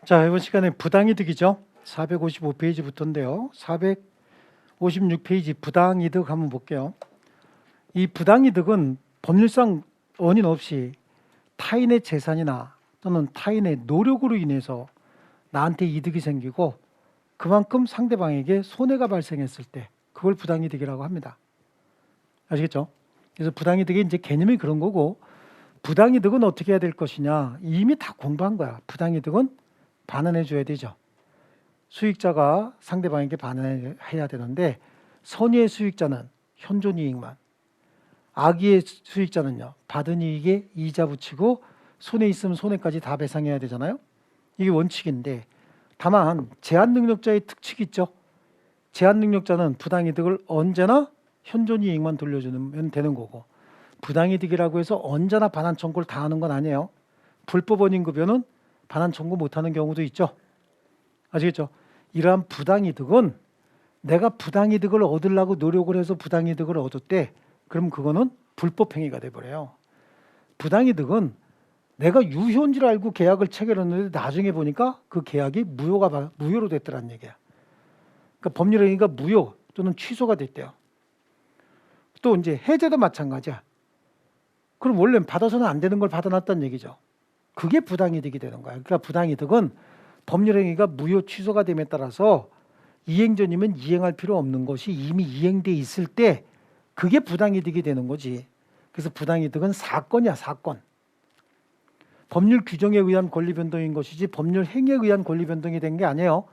자, 이번 시간에 부당이득이죠. 455페이지부터인데요. 456페이지 부당이득 한번 볼게요. 이 부당이득은 법률상 원인 없이 타인의 재산이나 또는 타인의 노력으로 인해서 나한테 이득이 생기고 그만큼 상대방에게 손해가 발생했을 때 그걸 부당이득이라고 합니다. 아시겠죠? 그래서 부당이득의 이제 개념이 그런 거고, 부당이득은 어떻게 해야 될 것이냐, 이미 다 공부한 거야. 부당이득은 반환해 줘야 되죠. 수익자가 상대방에게 반환해야 되는데, 선의의 수익자는 현존 이익만, 악의의 수익자는요 받은 이익에 이자 붙이고 손해 있으면 손해까지 다 배상해야 되잖아요. 이게 원칙인데, 다만 제한 능력자의 특칙이 있죠. 제한 능력자는 부당이득을 언제나 현존 이익만 돌려주면 되는 거고, 부당이득이라고 해서 언제나 반환 청구를 다 하는 건 아니에요. 불법 원인급여는 반환 청구 못하는 경우도 있죠. 아시겠죠? 이러한 부당이득은 내가 부당이득을 얻으려고 노력을 해서 부당이득을 얻었대, 그럼 그거는 불법 행위가 돼버려요. 부당이득은 내가 유효인 줄 알고 계약을 체결했는데 나중에 보니까 그 계약이 무효로 됐더란 얘기야. 그러니까 법률 행위가 무효 또는 취소가 됐대요. 또 이제 해제도 마찬가지야. 그럼 원래 받아서는 안 되는 걸 받아놨다는 얘기죠. 그게 부당이득이 되는 거야. 그러니까 부당이득은 법률 행위가 무효 취소가 됨에 따라서 이행 전이면 이행할 필요 없는 것이 이미 이행돼 있을 때 그게 부당이득이 되는 거지. 그래서 부당이득은 사건이야, 사건. 법률 규정에 의한 권리 변동인 것이지 법률 행위에 의한 권리 변동이 된 게 아니에요.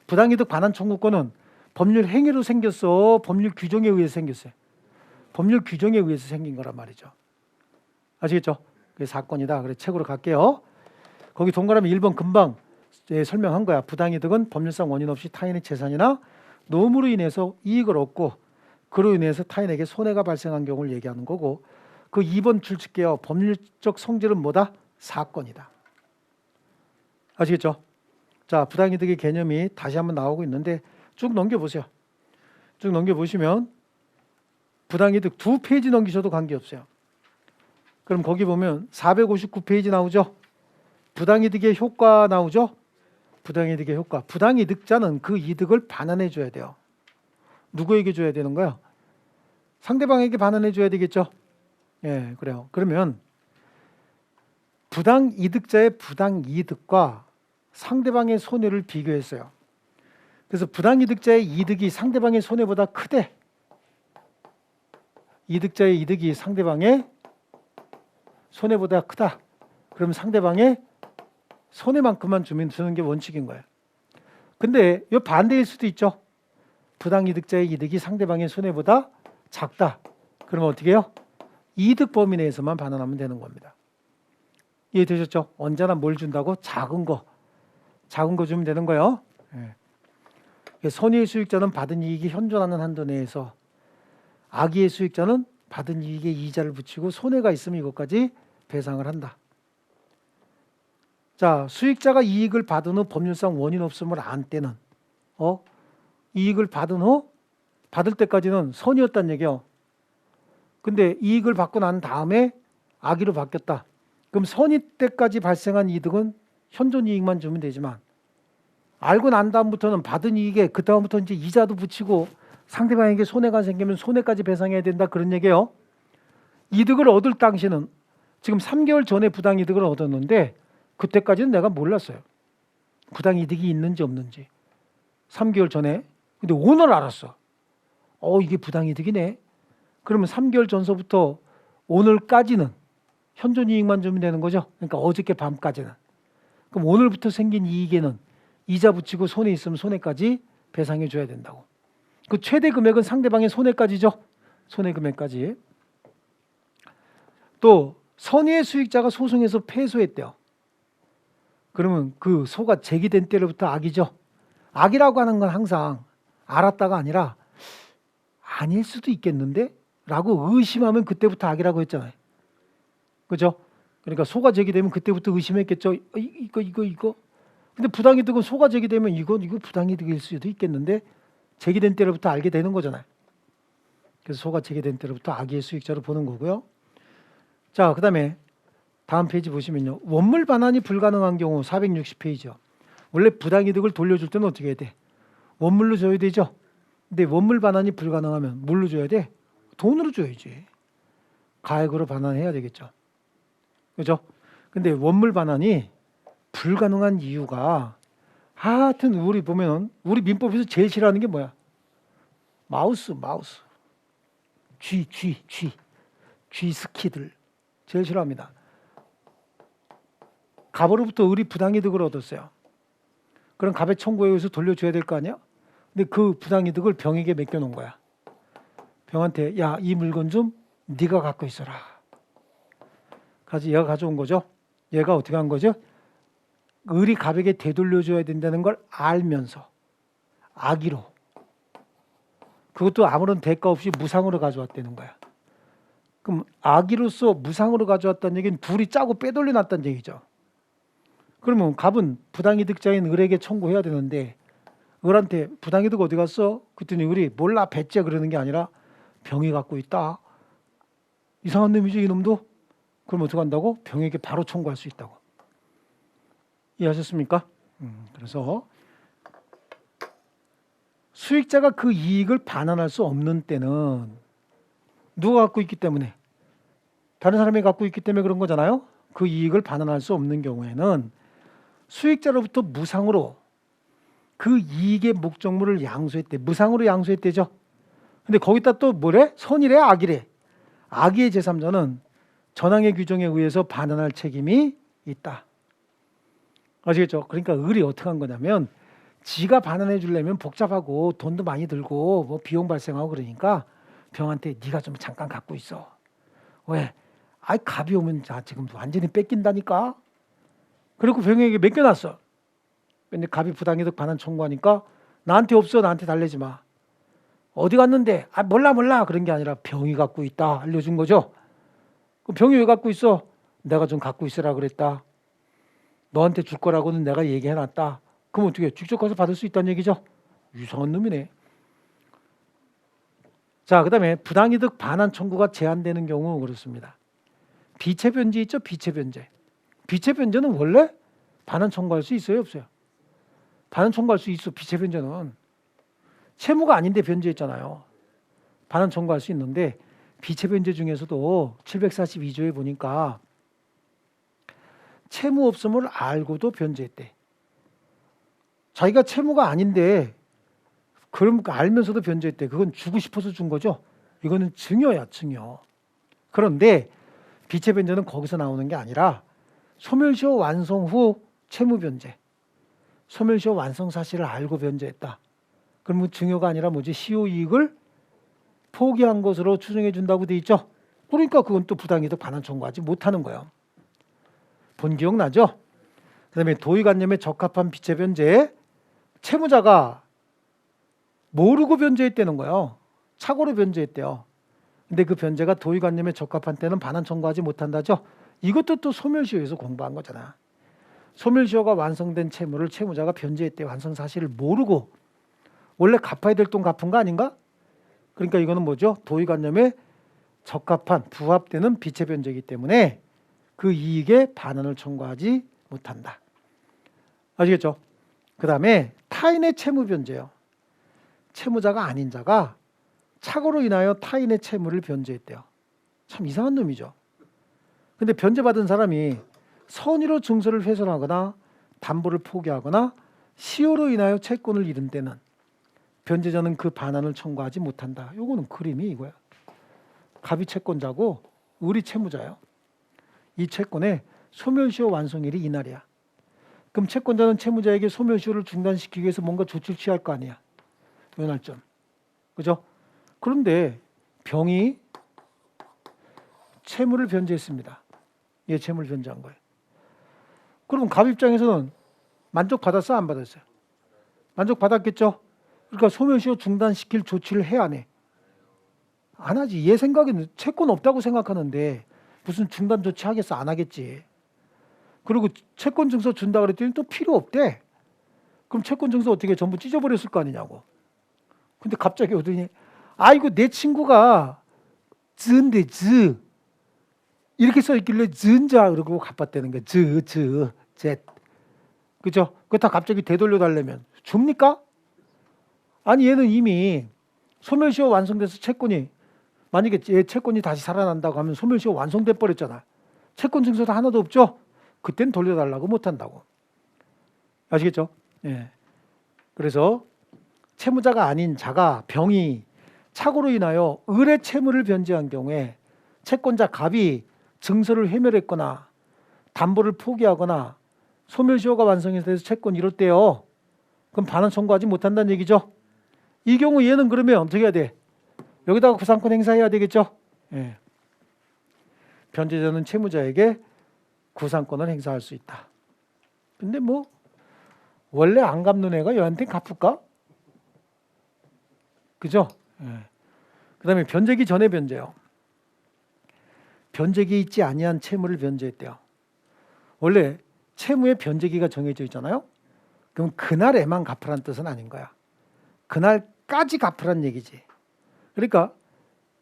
부당이득 반환 청구권은 법률 행위로 생겼어, 법률 규정에 의해서 생겼어요. 법률 규정에 의해서 생긴 거란 말이죠. 아시겠죠? 그게 사건이다. 그래 책으로 갈게요. 거기 동그라미 1번 금방 설명한 거야. 부당이득은 법률상 원인 없이 타인의 재산이나 노무로 인해서 이익을 얻고 그로 인해서 타인에게 손해가 발생한 경우를 얘기하는 거고, 그 2번 줄칠게요. 법률적 성질은 뭐다? 사건이다. 아시겠죠? 자, 부당이득의 개념이 다시 한번 나오고 있는데 쭉 넘겨보세요. 쭉 넘겨보시면 부당이득 2페이지 넘기셔도 관계없어요. 그럼 거기 보면 459페이지 나오죠? 부당이득의 효과 나오죠? 부당이득의 효과. 부당이득자는 그 이득을 반환해 줘야 돼요. 누구에게 줘야 되는 거야? 상대방에게 반환해 줘야 되겠죠? 예, 그래요. 그러면 부당이득자의 부당이득과 상대방의 손해를 비교했어요. 그래서 부당이득자의 이득이 상대방의 손해보다 크대. 이득자의 이득이 상대방의 손해보다 크다. 그럼 상대방의 손해만큼만 주는 게 원칙인 거예요. 근데 이 반대일 수도 있죠. 부당이득자의 이득이 상대방의 손해보다 작다. 그러면 어떻게 해요? 이득 범위 내에서만 반환하면 되는 겁니다. 이해되셨죠? 언제나 뭘 준다고? 작은 거 주면 되는 거예요. 예. 선의의 수익자는 받은 이익이 현존하는 한도 내에서, 악의의 수익자는 받은 이익에 이자를 붙이고 손해가 있으면 이것까지 배상을 한다. 자, 수익자가 이익을 받은 후 법률상 원인 없음을 안 때는 이익을 받은 후 받을 때까지는 선이었단 얘기예요. 근데 이익을 받고 난 다음에 악의로 바뀌었다. 그럼 선의 때까지 발생한 이득은 현존 이익만 주면 되지만, 알고 난 다음부터는 받은 이익에 그 다음부터 이제 이자도 붙이고 상대방에게 손해가 생기면 손해까지 배상해야 된다, 그런 얘기예요. 이득을 얻을 당시는 지금 3개월 전에 부당이득을 얻었는데 그때까지는 내가 몰랐어요. 부당이득이 있는지 없는지. 3개월 전에. 근데 오늘 알았어. 이게 부당이득이네. 그러면 3개월 전서부터 오늘까지는 현존 이익만 주면 되는 거죠. 그러니까 어저께 밤까지는. 그럼 오늘부터 생긴 이익에는 이자 붙이고 손해 있으면 손해까지 배상해 줘야 된다고. 그 최대 금액은 상대방의 손해까지죠. 손해 금액까지. 또 선의의 수익자가 소송에서 패소했대요. 그러면 그 소가 제기된 때로부터 악이죠. 악이라고 하는 건 항상 알았다가 아니라 아닐 수도 있겠는데? 라고 의심하면 그때부터 악이라고 했잖아요. 그죠? 그러니까 소가 제기되면 그때부터 의심했겠죠. 이거. 근데 부당이득은 소가 제기되면 이거 부당이득일 수도 있겠는데? 제기된 때로부터 알게 되는 거잖아요. 그래서 소가 제기된 때로부터 악의의 수익자로 보는 거고요. 자, 그 다음에 다음 페이지 보시면요. 원물 반환이 불가능한 경우 460페이지요. 원래 부당이득을 돌려줄 때는 어떻게 해야 돼? 원물로 줘야 되죠. 근데 원물 반환이 불가능하면 뭘로 줘야 돼? 돈으로 줘야지. 가액으로 반환해야 되겠죠. 그죠? 근데 원물 반환이 불가능한 이유가 하여튼 우리 보면 우리 민법에서 제일 싫어하는 게 뭐야? 마우스. 쥐 스키들 제일 싫어합니다. 갑으로부터 을이 부당이득을 얻었어요. 그럼 갑의 청구에 의해서 돌려줘야 될 거 아니야? 근데 그 부당이득을 병에게 맡겨놓은 거야. 병한테 야, 이 물건 좀 네가 갖고 있어라. 얘가 가져온 거죠. 얘가 어떻게 한 거죠? 을이 갑에게 되돌려줘야 된다는 걸 알면서 악의로, 그것도 아무런 대가 없이 무상으로 가져왔다는 거야. 그럼 악의로서 무상으로 가져왔다는 얘기는 둘이 짜고 빼돌려 놨다는 얘기죠. 그러면 갑은 부당이득자인 을에게 청구해야 되는데 을한테 부당이득 어디 갔어? 그랬더니 을이 몰라 뱉지 그러는 게 아니라 병이 갖고 있다. 이상한 놈이죠 이놈도? 그럼 어떻게 한다고? 병에게 바로 청구할 수 있다고. 이해하셨습니까? 그래서 수익자가 그 이익을 반환할 수 없는 때는 누가 갖고 있기 때문에? 다른 사람이 갖고 있기 때문에 그런 거잖아요. 그 이익을 반환할 수 없는 경우에는 수익자로부터 무상으로 그 이익의 목적물을 양수했대. 무상으로 양수했대죠. 근데 거기다 또 뭐래? 선이래 악이래. 악의의 제3자는 전항의 규정에 의해서 반환할 책임이 있다. 아시겠죠? 그러니까 을이 어떻게 한 거냐면 지가 반환해 주려면 복잡하고 돈도 많이 들고 뭐 비용 발생하고 그러니까 병한테 네가 좀 잠깐 갖고 있어. 왜? 아이 갑이 오면 자 지금 완전히 뺏긴다니까. 그리고 병에게 맡겨놨어. 근데 갑이 부당이득 반환 청구하니까 나한테 없어. 나한테 달래지 마. 어디 갔는데? 아 몰라 그런 게 아니라 병이 갖고 있다 알려준 거죠. 그럼 병이 왜 갖고 있어? 내가 좀 갖고 있으라 그랬다. 너한테 줄 거라고는 내가 얘기해놨다. 그럼 어떻게 직접 가서 받을 수 있다는 얘기죠? 이상한 놈이네. 자, 그 다음에 부당이득 반환 청구가 제한되는 경우 그렇습니다. 비체변제 있죠? 비체변제. 비체변제는 원래 반환 청구할 수 있어요? 없어요? 반환 청구할 수 있어. 비체변제는. 채무가 아닌데 변제했잖아요. 반환 청구할 수 있는데 비체변제 중에서도 742조에 보니까 채무 없음을 알고도 변제했대. 자기가 채무가 아닌데 그럼 알면서도 변제했대. 그건 주고 싶어서 준 거죠. 이거는 증여야, 증여. 그런데 비체변제는 거기서 나오는 게 아니라 소멸시효 완성 후 채무 변제. 소멸시효 완성 사실을 알고 변제했다. 그러면 증여가 아니라 뭐지? 시효 이익을 포기한 것으로 추정해 준다고 돼 있죠. 그러니까 그건 또 부당이득 반환 청구하지 못하는 거예요. 본 기억나죠? 그다음에 도의관념에 적합한 비체변제. 채무자가 모르고 변제했다는 거예요. 착오로 변제했대요. 근데 그 변제가 도의관념에 적합한 때는 반환 청구하지 못한다죠. 이것도 또 소멸시효에서 공부한 거잖아. 소멸시효가 완성된 채무를 채무자가 변제했대. 완성 사실을 모르고 원래 갚아야 될 돈 갚은 거 아닌가? 그러니까 이거는 뭐죠? 도의관념에 적합한 부합되는 비체변제이기 때문에 그 이익에 반환을 청구하지 못한다. 아시겠죠? 그 다음에 타인의 채무 변제요. 채무자가 아닌 자가 착오로 인하여 타인의 채무를 변제했대요. 참 이상한 놈이죠. 근데 변제받은 사람이 선의로 증서를 훼손하거나 담보를 포기하거나 시효로 인하여 채권을 잃은 때는 변제자는 그 반환을 청구하지 못한다. 요거는 그림이 이거야. 갑이 채권자고 을이 채무자예요. 이 채권의 소멸시효 완성일이 이날이야. 그럼 채권자는 채무자에게 소멸시효를 중단시키기 위해서 뭔가 조치를 취할 거 아니야. 요날점. 그죠? 그런데 병이 채무를 변제했습니다. 얘 채무를 변제한 거예요. 그럼 갑 입장에서는 만족받았어? 안 받았어요? 만족받았겠죠? 그러니까 소멸시효 중단시킬 조치를 해야 안 해? 안 하지. 얘 생각에는 채권 없다고 생각하는데 무슨 중단 조치 하겠어? 안 하겠지. 그리고 채권 증서 준다 그랬더니 또 필요 없대. 그럼 채권 증서 어떻게 전부 찢어버렸을 거 아니냐고. 근데 갑자기 오더니 아이고 내 친구가 즈인데 즈 이렇게 써 있길래 즈인자 그러고 갚았다는 거야. 즈. 그죠? 그거 다 갑자기 되돌려 달래면 줍니까? 아니 얘는 이미 소멸시효 완성돼서 채권이 만약에 얘 채권이 다시 살아난다고 하면 소멸시효 완성돼 버렸잖아. 채권 증서도 하나도 없죠? 그땐 돌려달라고 못한다고. 아시겠죠? 예. 그래서 채무자가 아닌 자가 병이 착오로 인하여 을의 채무를 변제한 경우에 채권자 갑이 증서를 회멸했거나 담보를 포기하거나 소멸시효가 완성이 돼서 채권이 이렇대요. 그럼 반환 청구하지 못한다는 얘기죠. 이 경우 얘는 그러면 어떻게 해야 돼? 여기다가 구상권 행사해야 되겠죠. 예. 변제자는 채무자에게 구상권을 행사할 수 있다. 근데 뭐 원래 안 갚는 애가 얘한테 갚을까? 그죠? 예. 그 다음에 변제기 전에 변제요. 변제기 있지 아니한 채무를 변제했대요. 원래 채무의 변제기가 정해져 있잖아요. 그럼 그날에만 갚으란 뜻은 아닌 거야. 그날까지 갚으란 얘기지. 그러니까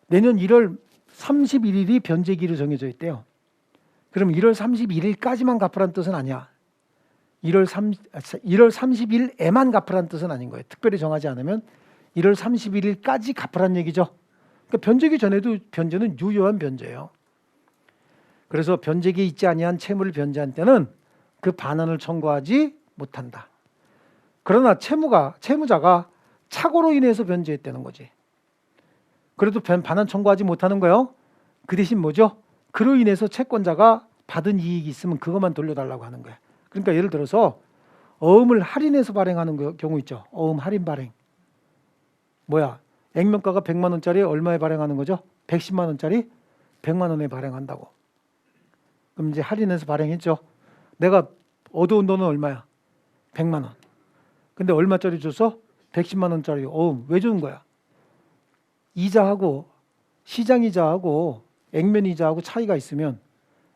내년 1월 31일이 변제기로 정해져 있대요. 그럼 1월 31일까지만 갚으란 뜻은 아니야. 1월 30일에만 갚으란 뜻은 아닌 거예요. 특별히 정하지 않으면 1월 31일까지 갚으란 얘기죠. 그러니까 변제기 전에도 변제는 유효한 변제예요. 그래서 변제기 있지 아니한 채무를 변제한 때는 그 반환을 청구하지 못한다. 그러나 채무자가 착오로 인해서 변제했다는 거지. 그래도 반환 청구하지 못하는 거예요. 그 대신 뭐죠? 그로 인해서 채권자가 받은 이익이 있으면 그것만 돌려달라고 하는 거야. 그러니까 예를 들어서 어음을 할인해서 발행하는 경우 있죠. 어음 할인 발행. 뭐야? 액면가가 100만 원짜리 얼마에 발행하는 거죠? 110만 원짜리 100만 원에 발행한다고. 그럼 이제 할인해서 발행했죠. 내가 얻어온 돈은 얼마야? 100만 원. 근데 얼마짜리 줬어? 110만 원짜리. 왜 준 거야? 이자하고 시장이자하고 액면이자하고 차이가 있으면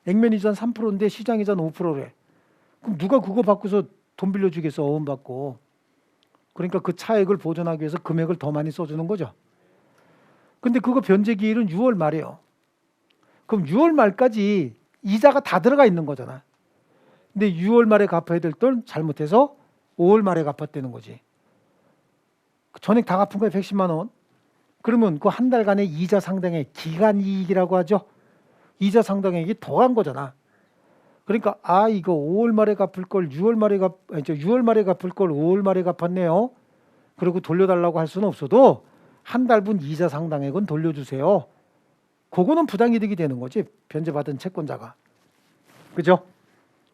액면이자는 3%인데 시장이자는 5%래. 그럼 누가 그거 받고서 돈 빌려주겠어? 어음 받고. 그러니까 그 차액을 보존하기 위해서 금액을 더 많이 써주는 거죠. 근데 그거 변제 기일은 6월 말이에요. 그럼 6월 말까지 이자가 다 들어가 있는 거잖아. 근데 6월 말에 갚아야 될 돈 잘못해서 5월 말에 갚았다는 거지. 전액 다 갚은 거야 110만 원. 그러면 그 한 달간의 이자 상당의 기간 이익이라고 하죠. 이자 상당액이 더 간 거잖아. 그러니까 이거 5월 말에 갚을 걸 6월 말에 갚을 걸 5월 말에 갚았네요. 그리고 돌려달라고 할 수는 없어도 한 달분 이자 상당액은 돌려주세요. 그거는 부당이득이 되는 거지. 변제받은 채권자가. 그죠?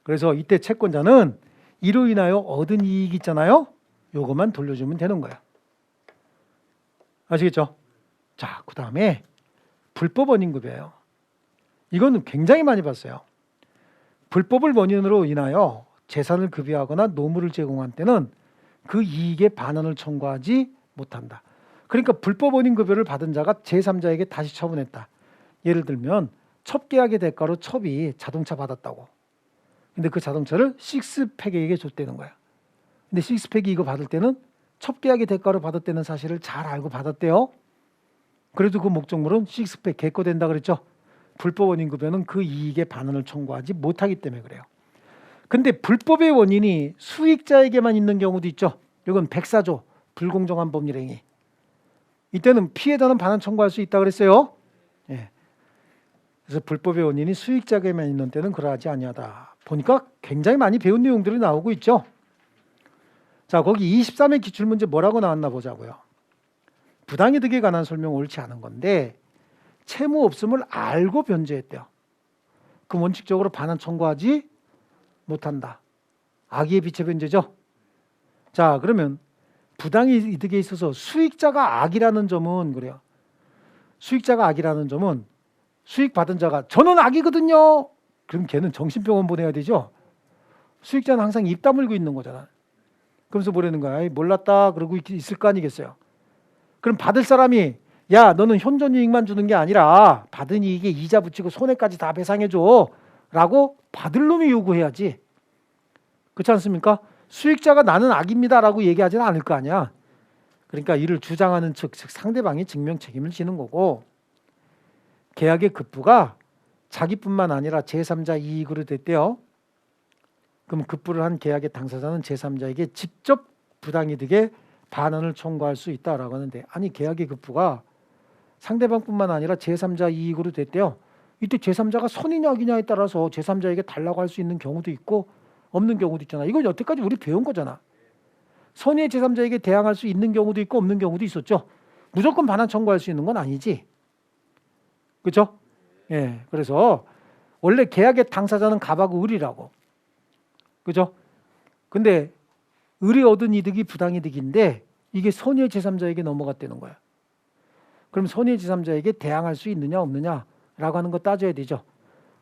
그래서 이때 채권자는 이로 인하여 얻은 이익 있잖아요. 요것만 돌려주면 되는 거야. 아시겠죠? 자, 그 다음에 불법 원인급여예요. 이거는 굉장히 많이 봤어요. 불법을 원인으로 인하여 재산을 급여하거나 노무를 제공한 때는 그 이익의 반환을 청구하지 못한다. 그러니까 불법 원인 급여를 받은 자가 제3자에게 다시 처분했다. 예를 들면 첩계약의 대가로 첩이 자동차 받았다고. 근데 그 자동차를 식스팩에게 줬다는 거야. 근데 식스팩이 이거 받을 때는 첩계약의 대가로 받았다는 사실을 잘 알고 받았대요. 그래도 그 목적물은 식스팩 개꺼된다 그랬죠. 불법 원인 급여는 그 이익의 반환을 청구하지 못하기 때문에 그래요. 근데 불법의 원인이 수익자에게만 있는 경우도 있죠. 이건 백사조, 불공정한 법률 행위. 이때는 피해자는 반환 청구할 수 있다 그랬어요. 예. 그래서 불법의 원인이 수익자에게만 있는 때는 그러하지 아니하다. 보니까 굉장히 많이 배운 내용들이 나오고 있죠. 자, 거기 23회 기출문제 뭐라고 나왔나 보자고요. 부당이득에 관한 설명 옳지 않은 건데 채무 없음을 알고 변제했대요. 그럼 원칙적으로 반환 청구하지 못한다. 악의의 비체 변제죠. 자, 그러면 부당이득에 있어서 수익자가 악이라는 점은 그래요. 수익자가 악이라는 점은 수익 받은 자가 저는 악이거든요. 그럼 걔는 정신병원 보내야 되죠. 수익자는 항상 입 다물고 있는 거잖아. 그러면서 뭐라는 거야? 몰랐다 그러고 있을 거 아니겠어요. 그럼 받을 사람이 야 너는 현존이익만 주는 게 아니라 받은 이익에 이자 붙이고 손해까지 다 배상해줘 라고 받을 놈이 요구해야지. 그렇지 않습니까? 수익자가 나는 악입니다 라고 얘기하지는 않을 거 아니야. 그러니까 이를 주장하는 즉 상대방이 증명 책임을 지는 거고, 계약의 급부가 자기뿐만 아니라 제3자 이익으로 됐대요. 그럼 급부를 한 계약의 당사자는 제3자에게 직접 부당이득의 반환을 청구할 수 있다라고 하는데, 아니 계약의 급부가 상대방뿐만 아니라 제3자 이익으로 됐대요. 이때 제3자가 선이냐 악이냐에 따라서 제3자에게 달라고 할 수 있는 경우도 있고 없는 경우도 있잖아. 이건 여태까지 우리 배운 거잖아. 선의의 제3자에게 대항할 수 있는 경우도 있고 없는 경우도 있었죠. 무조건 반환 청구할 수 있는 건 아니지. 그렇죠? 예. 그래서 원래 계약의 당사자는 갑하고 을이라고. 그죠? 근데 을이 얻은 이득이 부당이득인데 이게 선의의 제3자에게 넘어갔다는 거야. 그럼 선의의 제3자에게 대항할 수 있느냐 없느냐라고 하는 거 따져야 되죠.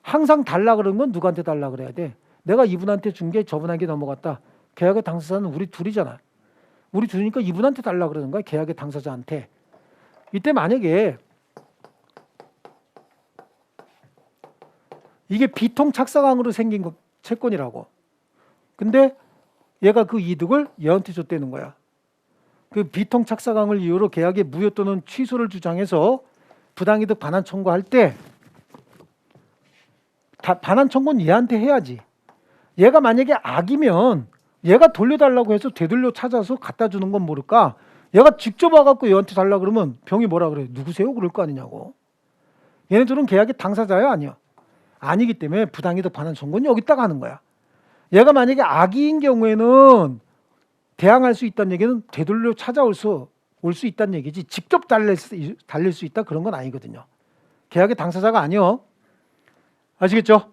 항상 달라 그러는 건 누구한테 달라 그래야 돼? 내가 이분한테 준 게 저분에게 넘어갔다. 계약의 당사자는 우리 둘이잖아. 우리 둘이니까 이분한테 달라 그러는 거야. 계약의 당사자한테. 이때 만약에 이게 비통착사강으로 생긴 채권이라고. 근데 얘가 그 이득을 얘한테 줬다는 거야. 그 비통착사강을 이유로 계약의 무효 또는 취소를 주장해서 부당이득 반환 청구할 때 반환 청구는 얘한테 해야지. 얘가 만약에 악이면 얘가 돌려달라고 해서 되돌려 찾아서 갖다 주는 건 모를까? 얘가 직접 와갖고 얘한테 달라 그러면 병이 뭐라 그래? 누구세요? 그럴 거 아니냐고. 얘네들은 계약의 당사자야 아니야? 아니기 때문에 부당이득 반환 청구는 여기다가 하는 거야. 얘가 만약에 악의인 경우에는 대항할 수 있다는 얘기는 되돌려 찾아올 수 있다는 얘기지 직접 달릴 수 있다 그런 건 아니거든요. 계약의 당사자가 아니요. 아시겠죠?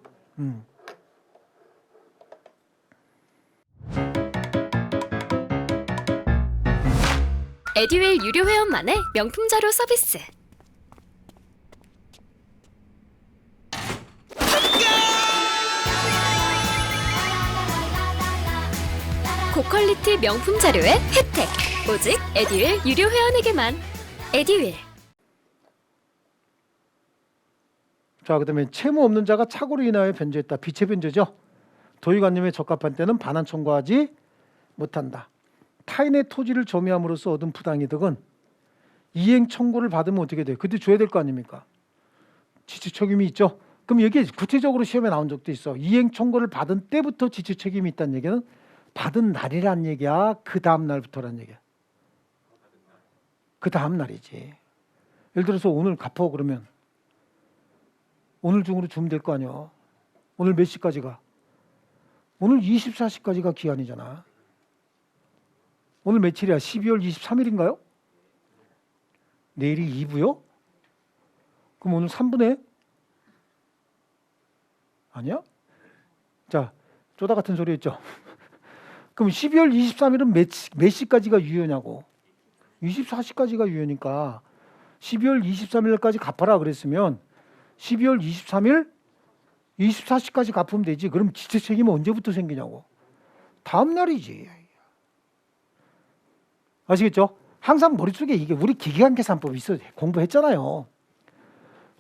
에듀윌 유료 회원만의 명품 자료 서비스. 고퀄리티 명품 자료의 혜택. 오직 에듀윌 유료 회원에게만. 에듀윌. 자, 그다음에 채무 없는 자가 착오로 인하여 변제했다. 비체 변제죠. 도의관님의 적합한 때는 반환 청구하지 못한다. 타인의 토지를 점유함으로써 얻은 부당이득은 이행 청구를 받으면 어떻게 돼요? 그때 줘야 될 거 아닙니까? 지체 책임이 있죠. 그럼 여기 구체적으로 시험에 나온 적도 있어. 이행 청구를 받은 때부터 지체 책임이 있다는 얘기는 받은 날이란 얘기야? 그 다음 날부터란 얘기야? 그 다음 날이지. 예를 들어서 오늘 갚어 그러면 오늘 중으로 주면 될 거 아니야. 오늘 몇 시까지가? 오늘 24시까지가 기한이잖아. 오늘 며칠이야? 12월 23일인가요? 내일이 2부요? 그럼 오늘 3부네? 아니야? 자, 쪼다 같은 소리 했죠? 그럼 12월 23일은 몇 시까지가 유효냐고. 24시까지가 유효니까 12월 23일까지 갚아라 그랬으면 12월 23일 24시까지 갚으면 되지. 그럼 지체 책임은 언제부터 생기냐고. 다음 날이지. 아시겠죠? 항상 머릿속에 이게 우리 기계관계산법이 있어요. 공부했잖아요.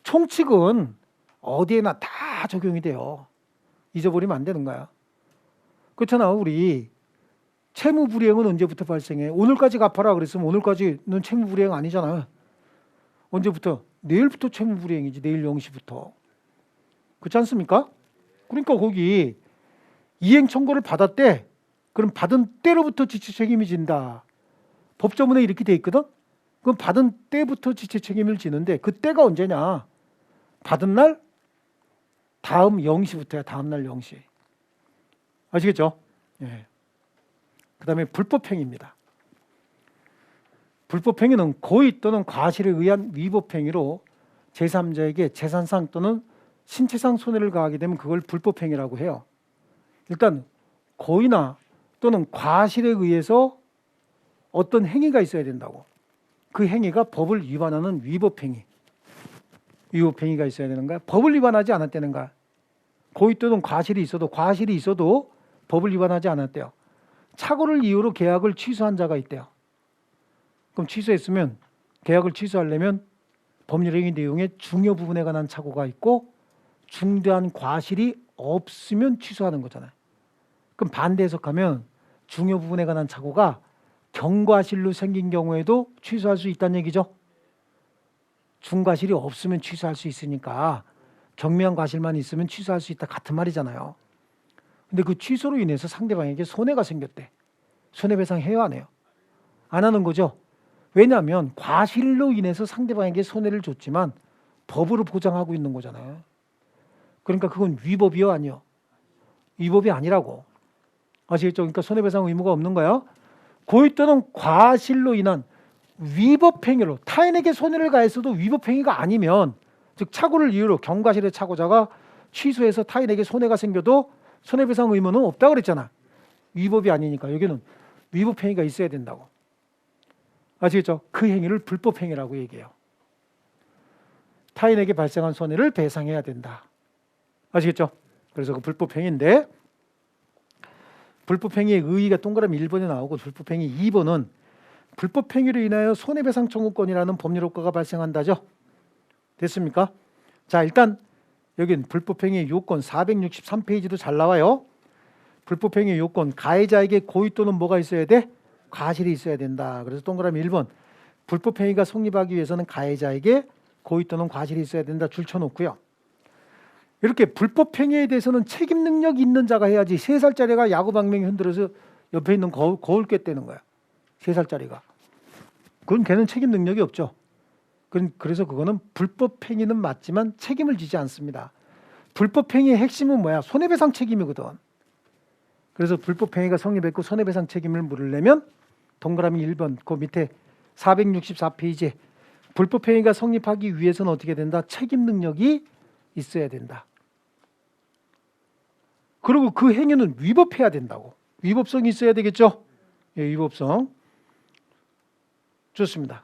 총칙은 어디에나 다 적용이 돼요. 잊어버리면 안 되는 거야. 그렇잖아. 우리 채무불이행은 언제부터 발생해? 오늘까지 갚아라 그랬으면 오늘까지는 채무불이행 아니잖아. 언제부터? 내일부터 채무불이행이지. 내일 0시부터. 그렇지 않습니까? 그러니까 거기 이행 청구를 받았대. 그럼 받은 때로부터 지체 책임이 진다. 법조문에 이렇게 돼 있거든. 그럼 받은 때부터 지체 책임을 지는데 그 때가 언제냐? 받은 날 다음 0시부터야. 다음 날 0시. 아시겠죠? 예. 그다음에 불법행위입니다. 불법행위는 고의 또는 과실에 의한 위법행위로 제3자에게 재산상 또는 신체상 손해를 가하게 되면 그걸 불법행위라고 해요. 일단 고의나 또는 과실에 의해서 어떤 행위가 있어야 된다고. 그 행위가 법을 위반하는 위법행위. 위법행위가 있어야 되는 거야. 법을 위반하지 않았다는 거야. 고의 또는 과실이 있어도 법을 위반하지 않았대요. 착오를 이유로 계약을 취소한 자가 있대요. 그럼 취소했으면 계약을 취소하려면 법률행위 내용의 중요 부분에 관한 착오가 있고 중대한 과실이 없으면 취소하는 거잖아요. 그럼 반대 해석하면 중요 부분에 관한 착오가 경과실로 생긴 경우에도 취소할 수 있다는 얘기죠. 중과실이 없으면 취소할 수 있으니까 경미한 과실만 있으면 취소할 수 있다 같은 말이잖아요. 근데 그 취소로 인해서 상대방에게 손해가 생겼대. 손해배상 해요, 안 해요? 안 하는 거죠. 왜냐하면 과실로 인해서 상대방에게 손해를 줬지만 법으로 보장하고 있는 거잖아요. 그러니까 그건 위법이요, 아니요? 위법이 아니라고. 아시겠죠? 그러니까 손해배상 의무가 없는 거야. 고의 또는 과실로 인한 위법행위로 타인에게 손해를 가했어도 위법행위가 아니면, 즉 착오를 이유로 경과실의 착오자가 취소해서 타인에게 손해가 생겨도 손해배상 의무는 없다 그랬잖아. 위법이 아니니까. 여기는 위법행위가 있어야 된다고. 아시겠죠? 그 행위를 불법행위라고 얘기해요. 타인에게 발생한 손해를 배상해야 된다. 아시겠죠? 그래서 그 불법행위인데, 불법행위의 의의가 동그라미 1번에 나오고 불법행위 2번은 불법행위로 인하여 손해배상 청구권이라는 법률효과가 발생한다죠. 됐습니까? 자, 일단 여긴 불법행위 요건 463페이지도 잘 나와요. 불법행위 요건, 가해자에게 고의 또는 뭐가 있어야 돼? 과실이 있어야 된다. 그래서 동그라미 1번, 불법행위가 성립하기 위해서는 가해자에게 고의 또는 과실이 있어야 된다 줄쳐놓고요. 이렇게 불법행위에 대해서는 책임 능력이 있는 자가 해야지. 3살짜리가 야구방망이 흔들어서 옆에 있는 거울 꿰대는 거야. 3살짜리가. 그건 걔는 책임 능력이 없죠. 그래서 그거는 불법행위는 맞지만 책임을 지지 않습니다. 불법행위의 핵심은 뭐야? 손해배상 책임이거든. 그래서 불법행위가 성립했고 손해배상 책임을 물으려면 동그라미 1번 그 밑에 464페이지에 불법행위가 성립하기 위해서는 어떻게 된다? 책임 능력이 있어야 된다. 그리고 그 행위는 위법해야 된다고. 위법성이 있어야 되겠죠? 예, 위법성. 좋습니다.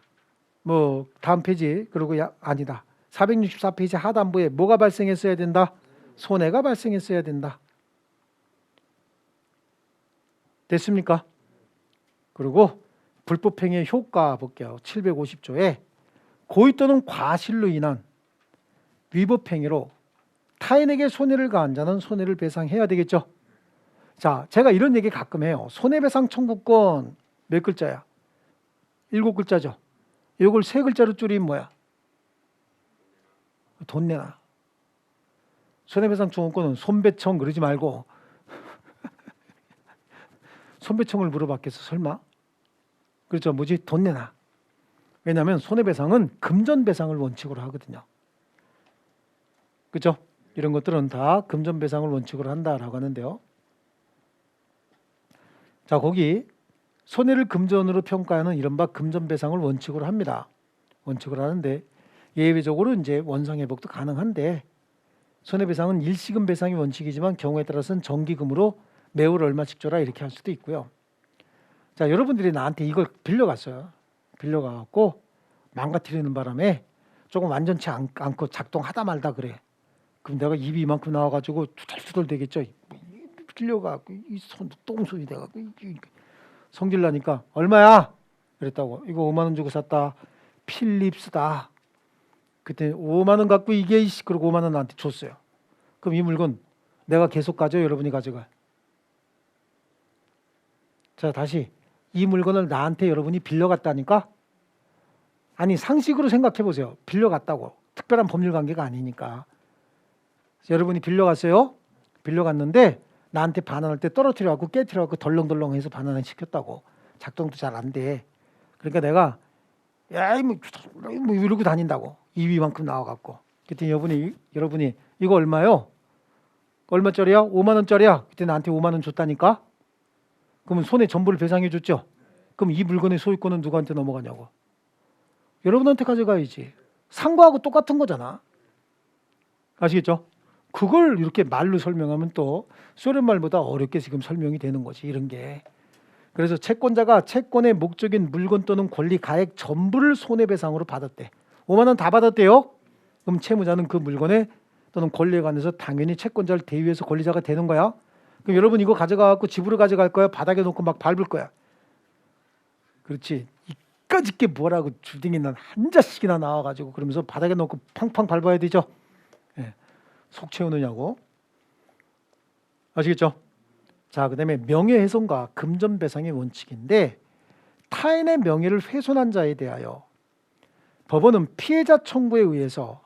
뭐 다음 페이지. 그리고 아니다. 464페이지 하단부에 뭐가 발생했어야 된다? 손해가 발생했어야 된다. 됐습니까? 그리고 불법행위의 효과 볼게요. 750조에 고의 또는 과실로 인한 위법행위로 타인에게 손해를 가한 자는 손해를 배상해야 되겠죠. 자, 제가 이런 얘기 가끔 해요. 손해배상 청구권 몇 글자야? 7글자죠. 이걸 3글자로 줄이면 뭐야? 돈 내놔. 손해배상 청구권은 손배청 그러지 말고 손배청을 물어봤겠어 설마? 그렇죠. 뭐지? 돈 내놔. 왜냐하면 손해배상은 금전배상을 원칙으로 하거든요. 그렇죠? 이런 것들은 다 금전배상을 원칙으로 한다라고 하는데요. 자, 거기 손해를 금전으로 평가하는 이른바 금전배상을 원칙으로 합니다. 원칙으로 하는데 예외적으로 이제 원상회복도 가능한데 손해배상은 일시금 배상이 원칙이지만 경우에 따라서는 정기금으로 매월 얼마씩 줘라 이렇게 할 수도 있고요. 자, 여러분들이 나한테 이걸 빌려갔어요. 빌려가갖고 망가뜨리는 바람에 조금 완전치 않고 작동하다 말다 그래. 그럼 내가 입이 이만큼 나와가지고 투덜투덜 되겠죠. 빌려가고 이 손도 똥손이 돼갖고 성질 나니까 얼마야? 그랬다고. 이거 5만 원 주고 샀다. 필립스다. 그때 5만 원 갖고 이게 그리고 5만 원 나한테 줬어요. 그럼 이 물건 내가 계속 가져? 여러분이 가져가? 자, 다시 이 물건을 나한테 여러분이 빌려갔다니까? 아니 상식으로 생각해 보세요. 빌려갔다고. 특별한 법률 관계가 아니니까. 여러분이 빌려갔어요. 빌려갔는데 나한테 반환할 때 떨어뜨려갖고 깨뜨려갖고 덜렁덜렁해서 반환을 시켰다고. 작동도 잘 안 돼. 그러니까 내가 야이 뭐 이러고 다닌다고. 입이만큼 나와갖고. 그때 여러분이 이거 얼마요? 얼마짜리야? 5만 원짜리야. 그때 나한테 5만 원 줬다니까. 그러면 손해 전부를 배상해 줬죠. 그럼 이 물건의 소유권은 누구한테 넘어가냐고. 여러분한테 가져가야지. 산 거하고 똑같은 거잖아. 아시겠죠? 그걸 이렇게 말로 설명하면 또 소련 말보다 어렵게 지금 설명이 되는 거지. 이런 게. 그래서 채권자가 채권의 목적인 물건 또는 권리 가액 전부를 손해배상으로 받았대. 5만 원 다 받았대요. 그럼 채무자는 그 물건에 또는 권리에 관해서 당연히 채권자를 대위해서 권리자가 되는 거야. 그럼 여러분 이거 가져가갖고 집으로 가져갈 거야? 바닥에 놓고 막 밟을 거야? 그렇지. 이까짓 게 뭐라고 주둥이 난 한 자씩이나 나와가지고 그러면서 바닥에 놓고 팡팡 밟아야 되죠. 예. 속 채우느냐고. 아시겠죠? 자, 그 다음에 명예훼손과 금전배상의 원칙인데 타인의 명예를 훼손한 자에 대하여 법원은 피해자 청구에 의해서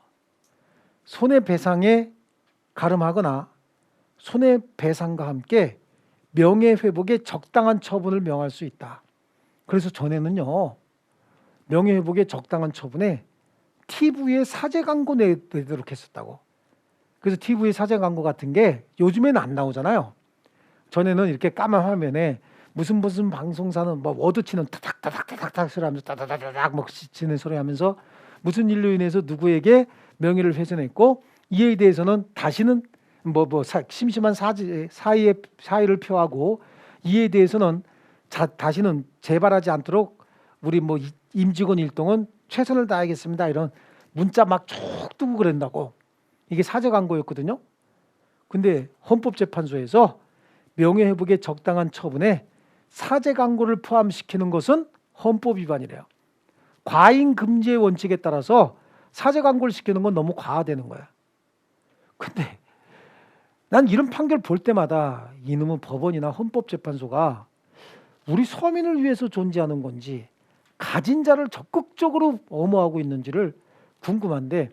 손해배상에 가름하거나 손해배상과 함께 명예회복에 적당한 처분을 명할 수 있다. 그래서 전에는요, 명예회복에 적당한 처분에 TV에 사제 광고 내도록 했었다고. 그래서 TV에 사제 광고 같은 게 요즘에는 안 나오잖아요. 전에는 이렇게 까만 화면에 무슨 방송사는 뭐 워드치는 타닥타닥타닥 소리 하면서 따다다닥 막 치는 소리 하면서 무슨 일로 인해서 누구에게 명예를 훼손했고 이에 대해서는 다시는 심심한 사의를 표하고 이에 대해서는 다시는 재발하지 않도록 우리 임직원 일동은 최선을 다하겠습니다. 이런 문자 막 쭉 뜨고 그랬다고. 이게 사제 광고였거든요. 근데 헌법재판소에서 명예회복에 적당한 처분에 사제 광고를 포함시키는 것은 헌법 위반이래요. 과잉 금지의 원칙에 따라서 사제 광고를 시키는 건 너무 과하다는 거야. 근데 난 이런 판결 볼 때마다 이놈은 법원이나 헌법재판소가 우리 서민을 위해서 존재하는 건지 가진 자를 적극적으로 엄호하고 있는지를 궁금한데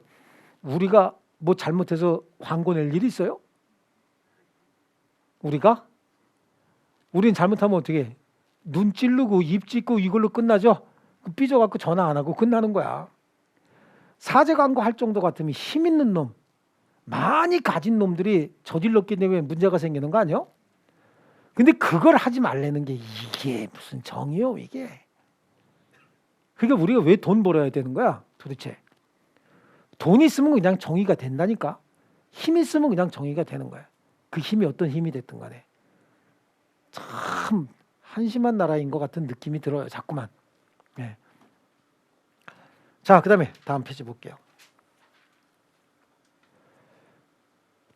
우리가 뭐 잘못해서 광고 낼 일이 있어요? 우린 잘못하면 어떻게 해? 눈 찌르고 입 찢고 이걸로 끝나죠? 삐져갖고 전화 안 하고 끝나는 거야. 사제 광고 할 정도 같으면 힘 있는 놈, 많이 가진 놈들이 저질렀기 때문에 문제가 생기는 거 아니요? 근데 그걸 하지 말라는 게 이게 무슨 정의요 이게. 그러니까 우리가 왜 돈 벌어야 되는 거야 도대체. 돈 있으면 그냥 정의가 된다니까. 힘 있으면 그냥 정의가 되는 거야. 그 힘이 어떤 힘이 됐든 간에. 참 한심한 나라인 것 같은 느낌이 들어요 자꾸만. 네. 자, 그 다음에 다음 페이지 볼게요.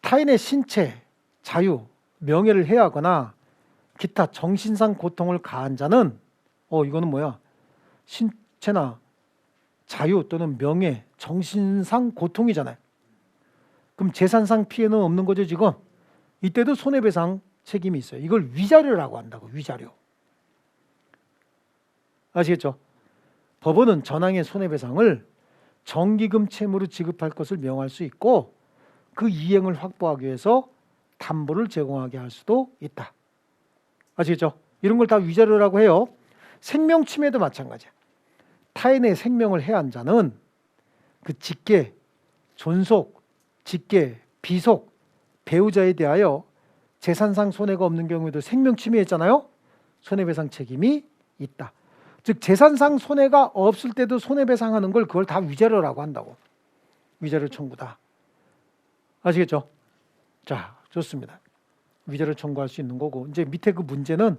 타인의 신체, 자유, 명예를 해하거나 기타 정신상 고통을 가한 자는 이거는 뭐야? 신체나 자유 또는 명예, 정신상 고통이잖아요. 그럼 재산상 피해는 없는 거죠 지금? 이때도 손해배상 책임이 있어요. 이걸 위자료라고 한다고. 위자료. 아시겠죠? 법원은 전항의 손해배상을 정기금 채무로 지급할 것을 명할 수 있고 그 이행을 확보하기 위해서 담보를 제공하게 할 수도 있다. 아시겠죠? 이런 걸 다 위자료라고 해요. 생명 침해도 마찬가지야. 타인의 생명을 해한 자는 그 직계, 존속, 직계, 비속, 배우자에 대하여 재산상 손해가 없는 경우에도 생명 침해했잖아요. 손해배상 책임이 있다. 즉 재산상 손해가 없을 때도 손해배상하는 걸 그걸 다 위자료라고 한다고. 위자료 청구다. 아시겠죠? 자, 좋습니다. 위자료 청구할 수 있는 거고 이제 밑에 그 문제는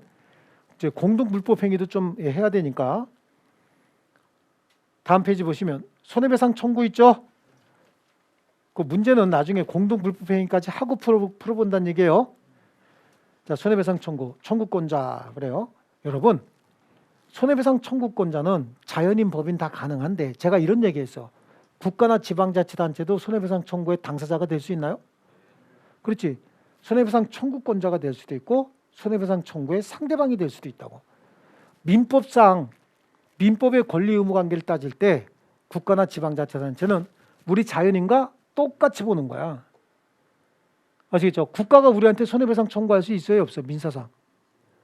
이제 공동불법행위도 좀 해야 되니까 다음 페이지 보시면 손해배상 청구 있죠? 그 문제는 나중에 공동불법행위까지 하고 풀어본다는 얘기예요. 자, 손해배상 청구권자 그래요. 여러분, 손해배상 청구권자는 자연인, 법인 다 가능한데 제가 이런 얘기했어. 국가나 지방자치단체도 손해배상 청구의 당사자가 될 수 있나요? 그렇지. 손해배상 청구권자가 될 수도 있고 손해배상 청구의 상대방이 될 수도 있다고. 민법상 민법의 권리 의무 관계를 따질 때 국가나 지방자치단체는 우리 자연인과 똑같이 보는 거야. 아시겠죠? 국가가 우리한테 손해배상 청구할 수 있어요? 없어요? 민사상.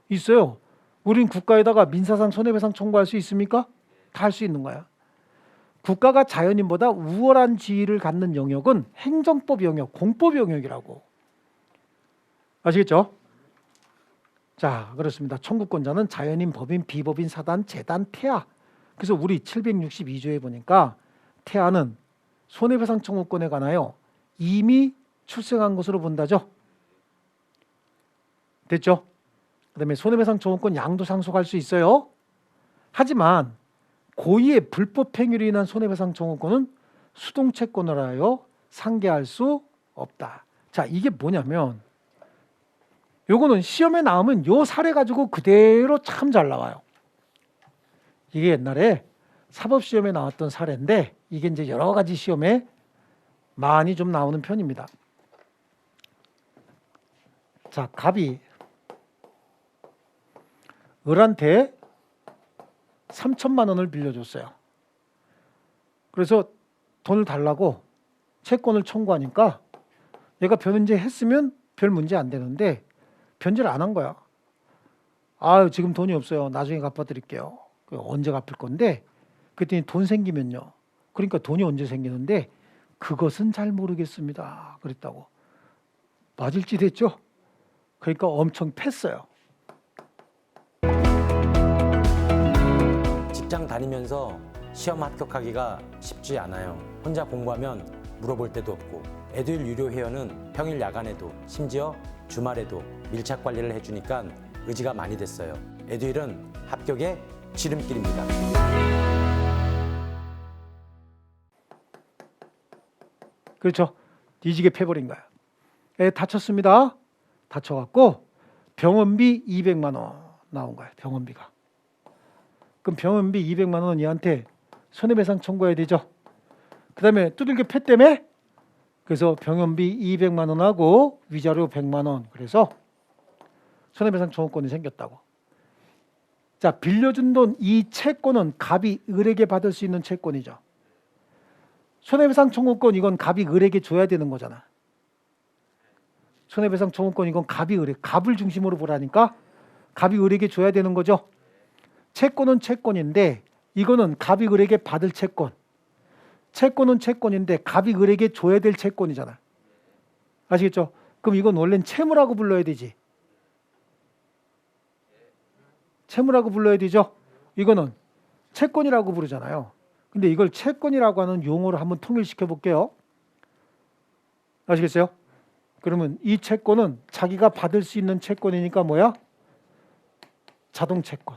있어요. 우린 국가에다가 민사상 손해배상 청구할 수 있습니까? 다 할 수 있는 거야. 국가가 자연인보다 우월한 지위를 갖는 영역은 행정법 영역, 공법 영역이라고. 아시겠죠? 자, 그렇습니다. 청구권자는 자연인, 법인, 비법인, 사단, 재단, 태아. 그래서 우리 762조에 보니까 태아는 손해배상 청구권에 관하여 이미 출생한 것으로 본다죠. 됐죠? 그다음에 손해배상 청구권 양도 상속할 수 있어요. 하지만 고의의 불법 행위로 인한 손해배상 청구권은 수동채권을 하여 상계할 수 없다. 자, 이게 뭐냐면 요거는 시험에 나오면 요 사례 가지고 그대로 참 잘 나와요. 이게 옛날에 사법시험에 나왔던 사례인데 이게 이제 여러 가지 시험에 많이 좀 나오는 편입니다. 자, 갑이 을한테 3천만 원을 빌려줬어요. 그래서 돈을 달라고 채권을 청구하니까 얘가 변인제 했으면 별 문제 안 되는데 변제를 안 한 거야. 아, 지금 돈이 없어요. 나중에 갚아드릴게요. 언제 갚을 건데? 그랬더니 돈 생기면요. 그러니까 돈이 언제 생기는데 그것은 잘 모르겠습니다. 그랬다고. 맞을지 됐죠? 그러니까 엄청 팼어요. 직장 다니면서 시험 합격하기가 쉽지 않아요. 혼자 공부하면 물어볼 데도 없고 에듀윌 유료 회원은 평일 야간에도 심지어 주말에도 밀착 관리를 해주니까 의지가 많이 됐어요. 에듀윌은 합격의 지름길입니다. 그렇죠. 뒤지게 패버린 거야. 애 다쳤습니다. 다쳐갖고 병원비 200만 원 나온 거야. 병원비가. 그럼 병원비 200만 원 얘한테 손해배상 청구해야 되죠. 그 다음에 두들겨 팼다며. 그래서 병원비 200만 원하고 위자료 100만 원. 그래서 손해배상 청구권이 생겼다고. 자, 빌려준 돈 이 채권은 갑이 을에게 받을 수 있는 채권이죠. 손해배상 청구권 이건 갑이 을에게 줘야 되는 거잖아. 손해배상 청구권 이건 갑이 을에, 갑을 중심으로 보라니까 갑이 을에게 줘야 되는 거죠. 채권은 채권인데 이거는 갑이 을에게 받을 채권. 채권은 채권인데 갑이 을에게 줘야 될 채권이잖아. 아시겠죠? 그럼 이건 원래는 채무라고 불러야 되지. 채무라고 불러야 되죠. 이거는 채권이라고 부르잖아요. 근데 이걸 채권이라고 하는 용어로 한번 통일시켜 볼게요. 아시겠어요? 그러면 이 채권은 자기가 받을 수 있는 채권이니까 뭐야? 자동채권.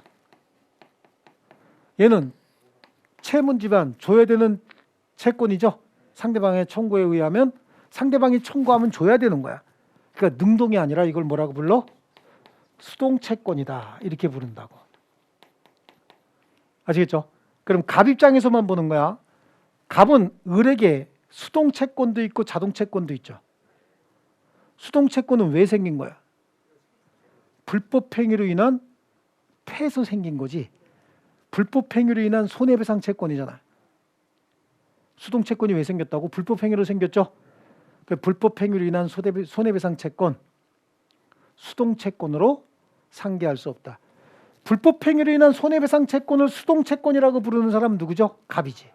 얘는 채무지만 줘야 되는 채권이죠. 상대방의 청구에 의하면 상대방이 청구하면 줘야 되는 거야. 그러니까 능동이 아니라 이걸 뭐라고 불러? 수동채권이다. 이렇게 부른다고. 아시겠죠? 그럼 갑 입장에서만 보는 거야. 갑은 을에게 수동채권도 있고 자동채권도 있죠. 수동채권은 왜 생긴 거야? 불법행위로 인한 패에서 생긴 거지. 불법행위로 인한 손해배상 채권이잖아. 수동채권이 왜 생겼다고? 불법행위로 생겼죠. 그 불법행위로 인한 손해배상 채권, 수동채권으로 상계할 수 없다. 불법행위로 인한 손해배상 채권을 수동채권이라고 부르는 사람 누구죠? 갑이지.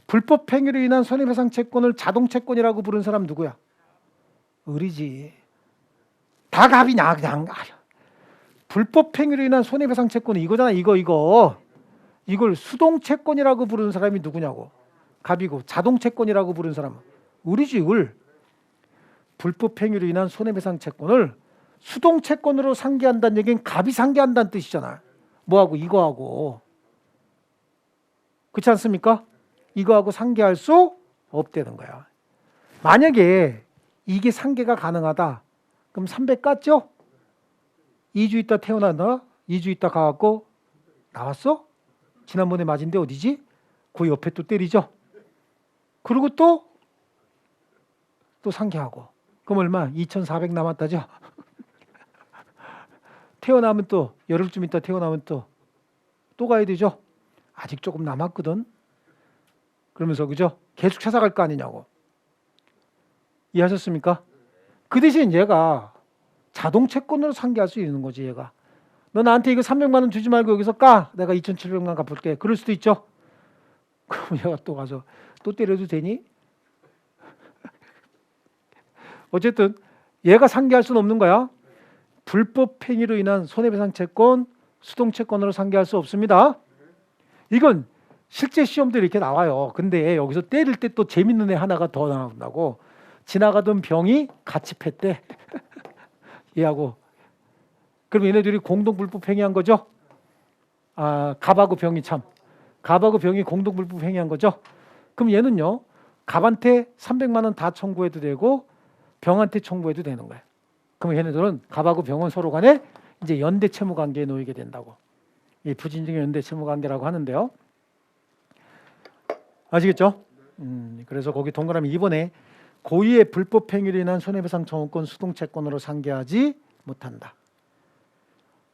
불법행위로 인한 손해배상 채권을 자동채권이라고 부르는 사람 누구야? 을이지. 다 갑이냐 그냥. 불법행위로 인한 손해배상 채권은 이거잖아. 이걸 수동채권이라고 부르는 사람이 누구냐고. 갑이고 자동채권이라고 부르는 사람은 을이지. 을. 불법행위로 인한 손해배상 채권을 수동채권으로 상계한다는 얘기는 갑이 상계한다는 뜻이잖아. 뭐하고? 이거하고. 그렇지 않습니까? 이거하고 상계할 수 없다는 거야. 만약에 이게 상계가 가능하다. 그럼 300 깠죠? 2주 있다 태어난다. 2주 있다 가갖고 나왔어? 지난번에 맞은 데 어디지? 그 옆에 또 때리죠? 그리고 또 상계하고. 그럼 얼마? 2,400 남았다죠? 태어나면 또 열흘쯤 있다 태어나면 또 가야 되죠. 아직 조금 남았거든. 그러면서 그죠? 계속 찾아갈 거 아니냐고. 이해하셨습니까? 그 대신 얘가 자동채권으로 상계할 수 있는 거지. 얘가 너 나한테 이거 300만 원 주지 말고 여기서 까. 내가 2,700만 갚을게. 그럴 수도 있죠. 그럼 얘가 또 가서 또 때려도 되니? 어쨌든 얘가 상계할 수는 없는 거야. 불법 행위로 인한 손해배상 채권, 수동채권으로 상계할 수 없습니다. 이건 실제 시험도 이렇게 나와요. 근데 여기서 때릴 때 또 재밌는 애 하나가 더 나온다고. 지나가던 병이 같이 팼대. 얘하고. 그럼 얘네들이 공동 불법 행위한 거죠? 아, 갑하고 병이 갑하고 병이 공동 불법 행위한 거죠? 그럼 얘는요. 갑한테 300만 원 다 청구해도 되고 병한테 청구해도 되는 거예요. 그럼 얘네들은 갑하고 병은 서로 간에 이제 연대 채무 관계에 놓이게 된다고. 이 부진증의 연대 채무 관계라고 하는데요. 아시겠죠? 그래서 거기 동그라미 2번에 고의의 불법 행위로 인한 손해배상 청구권 수동채권으로 상계하지 못한다.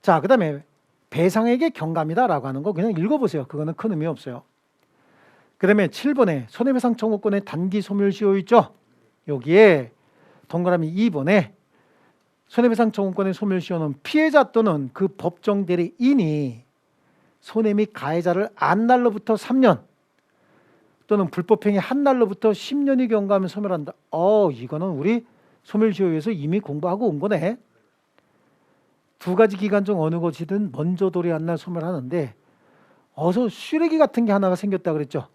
자, 그다음에 배상에게 경감이다라고 하는 거 그냥 읽어보세요. 그거는 큰 의미 없어요. 그다음에 7번에 손해배상 청구권의 단기 소멸시효 있죠? 여기에 동그라미 2번에 손해배상 청구권의 소멸시효는 피해자 또는 그 법정 대리인이 손해 및 가해자를 안 날로부터 3년 또는 불법행위 한 날로부터 10년이 경과하면 소멸한다. 이거는 우리 소멸시효에서 이미 공부하고 온 거네. 두 가지 기간 중 어느 것이든 먼저 도래한 날 소멸하는데 어서 슈레기 같은 게 하나가 생겼다 그랬죠.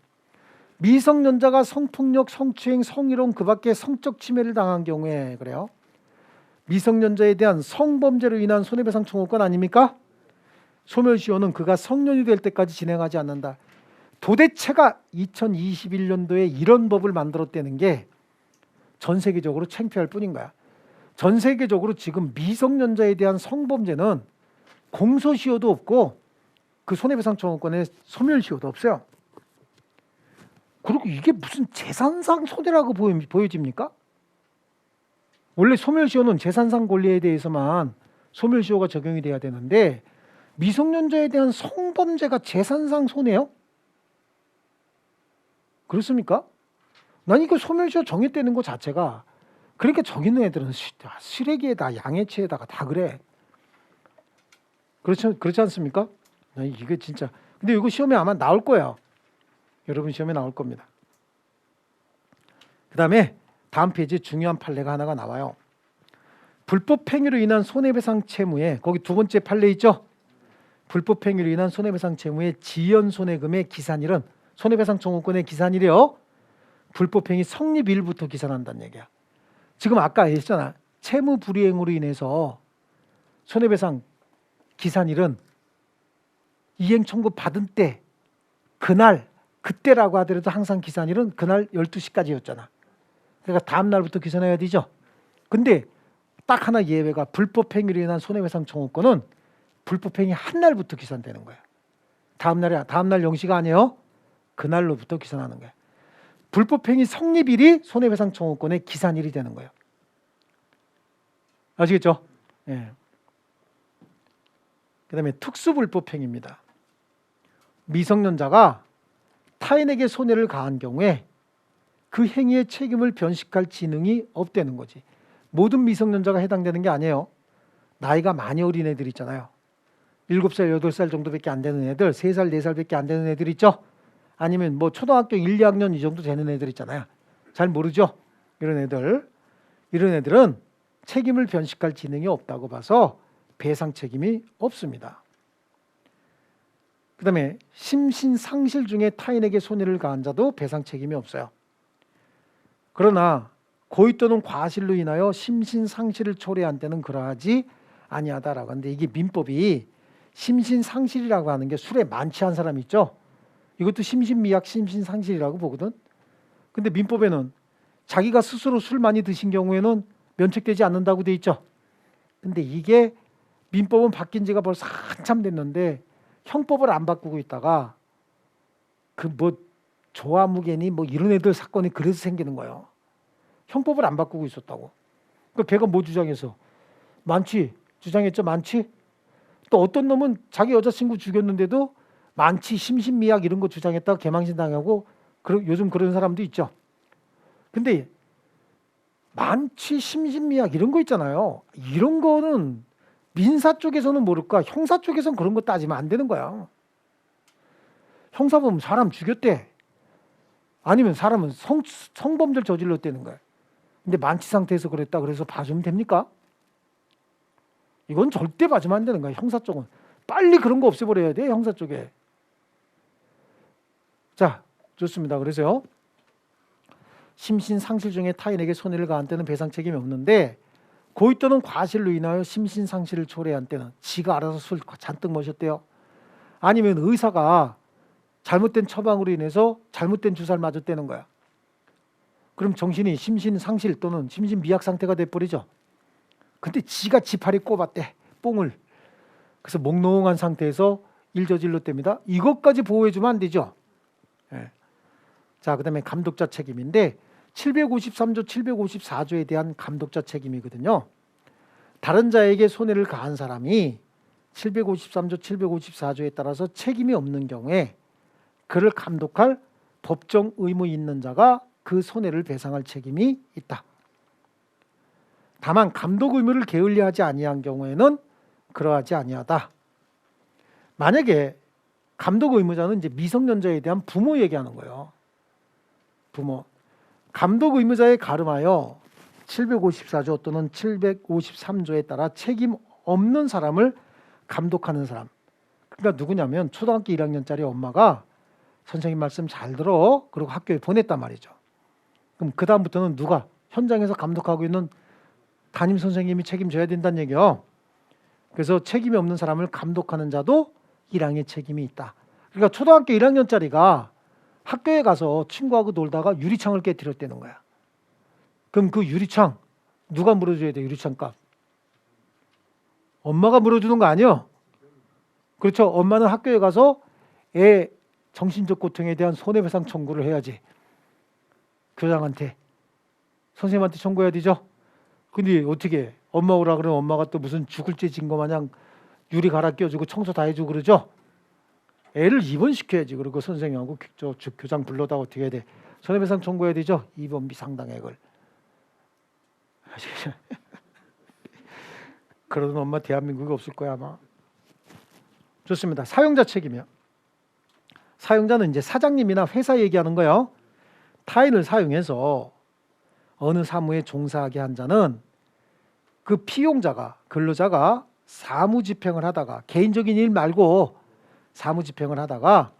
미성년자가 성폭력, 성추행, 성희롱 그 밖에 성적 침해를 당한 경우에 그래요. 미성년자에 대한 성범죄로 인한 손해배상 청구권 아닙니까? 소멸시효는 그가 성년이 될 때까지 진행하지 않는다. 도대체가 2021년도에 이런 법을 만들었다는 게 전 세계적으로 창피할 뿐인 거야. 전 세계적으로 지금 미성년자에 대한 성범죄는 공소시효도 없고 그 손해배상 청구권에 소멸시효도 없어요. 그리고 이게 무슨 재산상 손해라고 보여집니까? 원래 소멸시효는 재산상 권리에 대해서만 소멸시효가 적용이 돼야 되는데 미성년자에 대한 성범죄가 재산상 손해요? 그렇습니까? 난 이거 소멸시효 정했다는 것 자체가 그러니까 저기 있는 애들은 쓰레기에다 양해치에다가 다 그래. 그렇지 않습니까? 이게 진짜 근데 이거 시험에 아마 나올 거예요. 여러분 시험에 나올 겁니다. 그 다음에 다음 페이지에 중요한 판례가 하나가 나와요. 불법 행위로 인한 손해배상 채무에 거기 두 번째 판례 있죠. 불법 행위로 인한 손해배상 채무의 지연 손해금의 기산일은 손해배상 청구권의 기산일이요. 불법 행위 성립일부터 기산한다는 얘기야. 지금 아까 얘기했잖아. 채무 불이행으로 인해서 손해배상 기산일은 이행 청구 받은 때 그날 그때라고 하더라도 항상 기산일은 그날 12시까지였잖아. 그러니까 다음 날부터 기산해야 되죠. 근데 딱 하나 예외가 불법 행위로 인한 손해배상 청구권은 불법 행위 한 날부터 기산되는 거야. 다음 날 0시가 아니에요. 그날로부터 기산하는 거야. 불법 행위 성립일이 손해배상 청구권의 기산일이 되는 거예요. 아시겠죠? 예. 그다음에 특수불법 행위입니다. 미성년자가 타인에게 손해를 가한 경우에 그 행위의 책임을 변식할 지능이 없다는 거지. 모든 미성년자가 해당되는 게 아니에요. 나이가 많이 어린 애들 있잖아요. 7살, 8살 정도밖에 안 되는 애들, 3살, 4살밖에 안 되는 애들 있죠. 아니면 뭐 초등학교 1, 2학년 이 정도 되는 애들 있잖아요. 잘 모르죠. 이런 애들은 책임을 변식할 지능이 없다고 봐서 배상 책임이 없습니다. 그 다음에 심신상실 중에 타인에게 손해를 가한 자도 배상 책임이 없어요. 그러나 고의 또는 과실로 인하여 심신상실을 초래한 때는 그러하지 아니하다라고 하는데 이게 민법이 심신상실이라고 하는 게 술에 만취한 사람 있죠. 이것도 심신미약 심신상실이라고 보거든. 근데 민법에는 자기가 스스로 술 많이 드신 경우에는 면책되지 않는다고 돼 있죠. 근데 이게 민법은 바뀐 지가 벌써 한참 됐는데 형법을 안 바꾸고 있다가 그 뭐 조아무개니 뭐 이런 애들 사건이 그래서 생기는 거예요. 형법을 안 바꾸고 있었다고. 그 걔가 뭐 주장해서 만취 주장했죠. 만취. 또 어떤 놈은 자기 여자친구 죽였는데도 만취 심신미약 이런 거 주장했다가 개망신 당하고 요즘 그런 사람도 있죠. 근데 만취 심신미약 이런 거 있잖아요. 이런 거는 민사 쪽에서는 모를까 형사 쪽에서는 그런 거 따지면 안 되는 거야. 형사 보면 사람 죽였대. 아니면 사람은 성범죄를 저질렀다는 거야. 근데 만취 상태에서 그랬다 그래서 봐주면 됩니까? 이건 절대 봐주면 안 되는 거야. 형사 쪽은. 빨리 그런 거 없애버려야 돼. 형사 쪽에. 자, 좋습니다. 그래서요. 심신상실 중에 타인에게 손해를 가한 때는 배상 책임이 없는데 고의 또는 과실로 인하여 심신상실을 초래한 때는 지가 알아서 술 잔뜩 마셨대요. 아니면 의사가 잘못된 처방으로 인해서 잘못된 주사를 맞았다는 거야. 그럼 정신이 심신상실 또는 심신미약 상태가 돼버리죠. 근데 지가 지팔에 꼽았대. 뽕을. 그래서 몽롱한 상태에서 일 저질렀답니다. 이것까지 보호해주면 안 되죠. 예. 자, 그 다음에 감독자 책임인데 753조, 754조에 대한 감독자 책임이거든요. 다른 자에게 손해를 가한 사람이 753조, 754조에 따라서 책임이 없는 경우에 그를 감독할 법정 의무 있는 자가 그 손해를 배상할 책임이 있다. 다만 감독 의무를 게을리하지 아니한 경우에는 그러하지 아니하다. 만약에 감독 의무자는 이제 미성년자에 대한 부모 얘기하는 거예요. 부모. 감독 의무자에 가름하여 754조 또는 753조에 따라 책임 없는 사람을 감독하는 사람. 그러니까 누구냐면 초등학교 1학년짜리 엄마가 선생님 말씀 잘 들어. 그리고 학교에 보냈단 말이죠. 그럼 그 다음부터는 누가 현장에서 감독하고 있는 담임 선생님이 책임져야 된다는 얘기예요. 그래서 책임이 없는 사람을 감독하는 자도 1항의 책임이 있다. 그러니까 초등학교 1학년짜리가 학교에 가서 친구하고 놀다가 유리창을 깨뜨렸다는 거야. 그럼 그 유리창 누가 물어줘야 돼? 유리창 값. 엄마가 물어주는 거 아니에요? 그렇죠. 엄마는 학교에 가서 애 정신적 고통에 대한 손해배상 청구를 해야지. 교장한테. 선생님한테 청구해야 되죠. 근데 어떻게 해? 엄마 오라 그러면 엄마가 또 무슨 죽을 죄 진 거 마냥 유리 갈아 끼워주고 청소 다 해주고 그러죠. 애를 입원시켜야지. 그리고 선생님하고 교장 불러다 어떻게 해야 돼? 손해배상 청구해야 되죠. 입원비 상당액을. 그러던 엄마 대한민국에 없을 거야 아마. 좋습니다. 사용자 책임이요. 사용자는 이제 사장님이나 회사 얘기하는 거예요. 타인을 사용해서 어느 사무에 종사하게 한 자는 그 피용자가 근로자가 사무집행을 하다가 개인적인 일 말고 사무집행을 하다가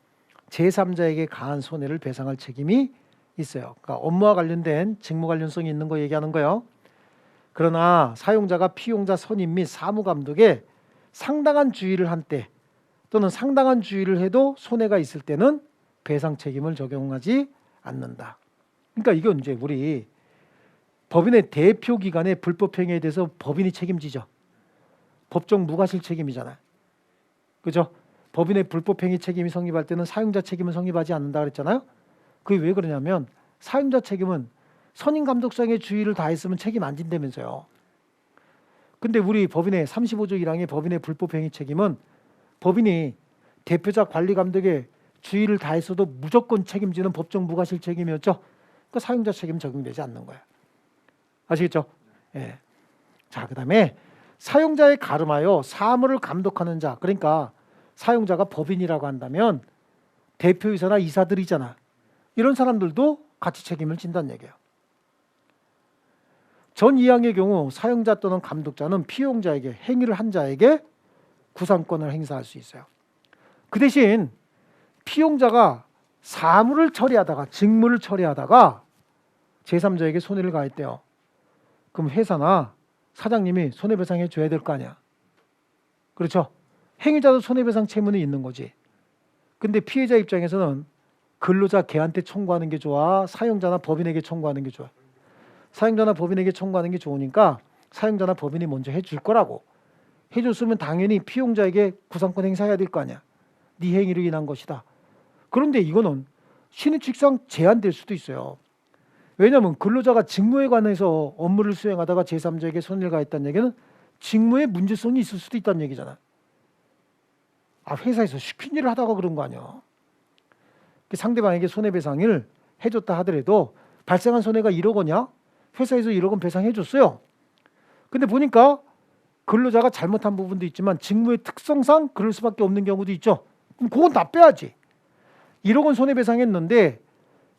제3자에게 가한 손해를 배상할 책임이 있어요. 그러니까 업무와 관련된 직무 관련성이 있는 거 얘기하는 거예요. 그러나 사용자가 피용자 선임 및 사무감독에 상당한 주의를 한 때 또는 상당한 주의를 해도 손해가 있을 때는 배상 책임을 적용하지 않는다. 그러니까 이건 이제 우리 법인의 대표 기관의 불법 행위에 대해서 법인이 책임지죠. 법정 무과실 책임이잖아요. 그죠? 법인의 불법 행위 책임이 성립할 때는 사용자 책임은 성립하지 않는다 그랬잖아요. 그게 왜 그러냐면 사용자 책임은 선임 감독상의 주의를 다했으면 책임 안 진다면서요. 근데 우리 법인의 35조 1항의 법인의 불법 행위 책임은 법인이 대표자 관리 감독에 주의를 다했어도 무조건 책임지는 법정 무과실 책임이었죠. 그러니까 사용자 책임 적용되지 않는 거예요. 아시겠죠? 예. 자, 그다음에 사용자에 가름하여 사무를 감독하는 자. 그러니까 사용자가 법인이라고 한다면 대표이사나 이사들이잖아. 이런 사람들도 같이 책임을 진다는 얘기예요. 전 2항의 경우 사용자 또는 감독자는 피용자에게 행위를 한 자에게 구상권을 행사할 수 있어요. 그 대신 피용자가 사무를 처리하다가 직무를 처리하다가 제3자에게 손해를 가했대요. 그럼 회사나 사장님이 손해배상해 줘야 될 거 아니야. 그렇죠? 행위자도 손해배상 채무는 있는 거지. 근데 피해자 입장에서는 근로자 걔한테 청구하는 게 좋아? 사용자나 법인에게 청구하는 게 좋아? 사용자나 법인에게 청구하는 게 좋으니까 사용자나 법인이 먼저 해줄 거라고. 해줬으면 당연히 피용자에게 구상권 행사해야 될 거 아니야. 네 행위로 인한 것이다. 그런데 이거는 신의칙상 제한될 수도 있어요. 왜냐하면 근로자가 직무에 관해서 업무를 수행하다가 제3자에게 손해를 가했다는 얘기는 직무에 문제성이 있을 수도 있다는 얘기잖아. 아, 회사에서 시킨 일을 하다가 그런 거 아니야. 상대방에게 손해배상을 해줬다 하더라도 발생한 손해가 1억 원이야? 회사에서 1억 원 배상해줬어요. 근데 보니까 근로자가 잘못한 부분도 있지만 직무의 특성상 그럴 수밖에 없는 경우도 있죠. 그럼 그건 다 빼야지. 1억 원 손해배상했는데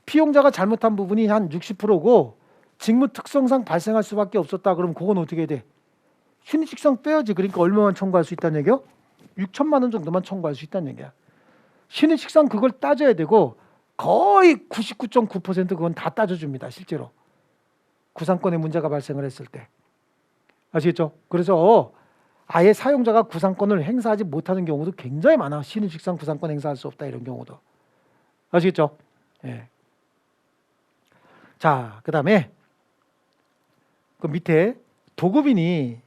피용자가 잘못한 부분이 한 60%고 직무 특성상 발생할 수밖에 없었다. 그럼 그건 어떻게 돼? 신의칙상 빼야지. 그러니까 얼마만 청구할 수 있다는 얘기요? 6천만 원 정도만 청구할 수 있다는 얘기야. 신의칙상 그걸 따져야 되고 거의 99.9% 그건 다 따져줍니다. 실제로. 구상권에 문제가 발생을 했을 때. 아시겠죠? 그래서 아예 사용자가 구상권을 행사하지 못하는 경우도 굉장히 많아. 신의칙상 구상권 행사할 수 없다. 이런 경우도. 아시겠죠? 예. 자, 그 다음에 그 밑에 도급인이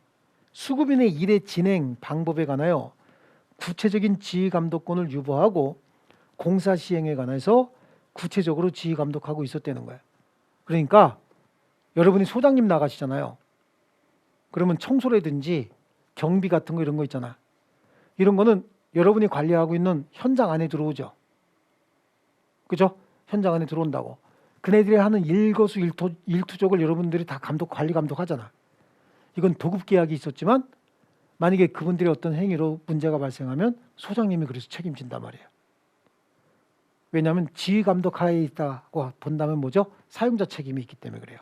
수급인의 일의 진행 방법에 관하여 구체적인 지휘 감독권을 유보하고 공사 시행에 관해서 구체적으로 지휘 감독하고 있었다는 거예요. 그러니까 여러분이 소장님 나가시잖아요. 그러면 청소라든지 경비 같은 거 이런 거 있잖아. 이런 거는 여러분이 관리하고 있는 현장 안에 들어오죠. 그죠? 현장 안에 들어온다고. 그네들이 하는 일거수일투족을 여러분들이 다 관리 감독하잖아. 이건 도급 계약이 있었지만 만약에 그분들의 어떤 행위로 문제가 발생하면 소장님이 그래서 책임진단 말이에요. 왜냐하면 지휘 감독 하에 있다고 본다면 뭐죠? 사용자 책임이 있기 때문에 그래요.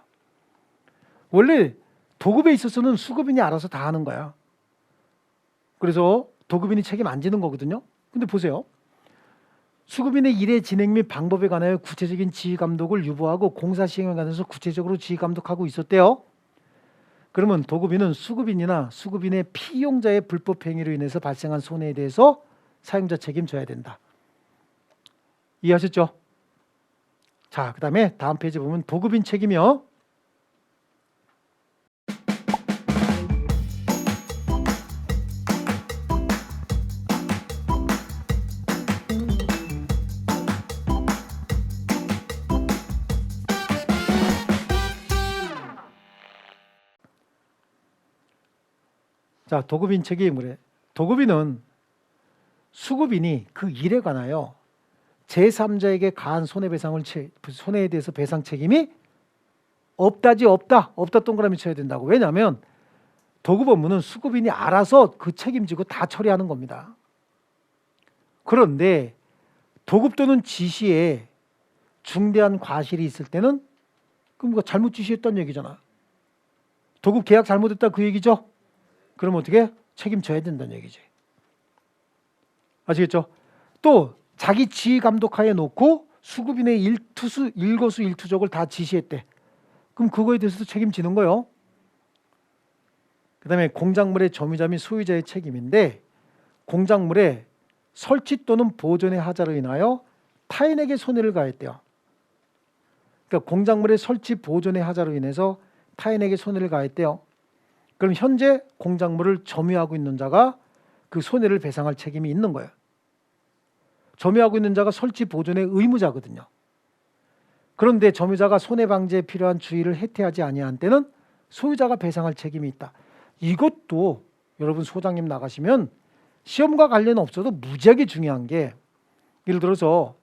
원래 도급에 있어서는 수급인이 알아서 다 하는 거야. 그래서 도급인이 책임 안 지는 거거든요. 근데 보세요. 수급인의 일의 진행 및 방법에 관하여 구체적인 지휘 감독을 유보하고 공사 시행에 관해서 구체적으로 지휘 감독하고 있었대요. 그러면 도급인은 수급인이나 수급인의 피용자의 불법 행위로 인해서 발생한 손해에 대해서 사용자 책임져야 된다. 이해하셨죠? 자, 그 다음에 다음 페이지 보면 도급인 책임이요. 자, 도급인 책임을 도급인은 수급인이 그 일에 관하여 제3자에게 가한 손해에 대해서 배상 책임이 없다지 없다 동그라미 쳐야 된다고. 왜냐하면 도급 업무는 수급인이 알아서 그 책임지고 다 처리하는 겁니다. 그런데 도급 또는 지시에 중대한 과실이 있을 때는 그럼 뭐 잘못 지시했다는 얘기잖아. 도급 계약 잘못했다 그 얘기죠. 그럼 어떻게 책임져야 된다는 얘기지. 아시겠죠? 또 자기 지휘 감독하에 놓고 수급인의 일거수일투족을 다 지시했대. 그럼 그거에 대해서도 책임지는 거예요. 그 다음에 공작물의 점유자 및 소유자의 책임인데 공작물의 설치 또는 보존의 하자로 인하여 타인에게 손해를 가했대요. 그러니까 공작물의 설치 보존의 하자로 인해서 타인에게 손해를 가했대요. 그럼 현재 공작물을 점유하고 있는 자가 그 손해를 배상할 책임이 있는 거예요. 점유하고 있는 자가 설치 보존의 의무자거든요. 그런데 점유자가 손해 방지에 필요한 주의를 해태하지 아니한 때는 소유자가 배상할 책임이 있다. 이것도 여러분 소장님 나가시면 시험과 관련 없어도 무지하게 중요한 게 예를 들어서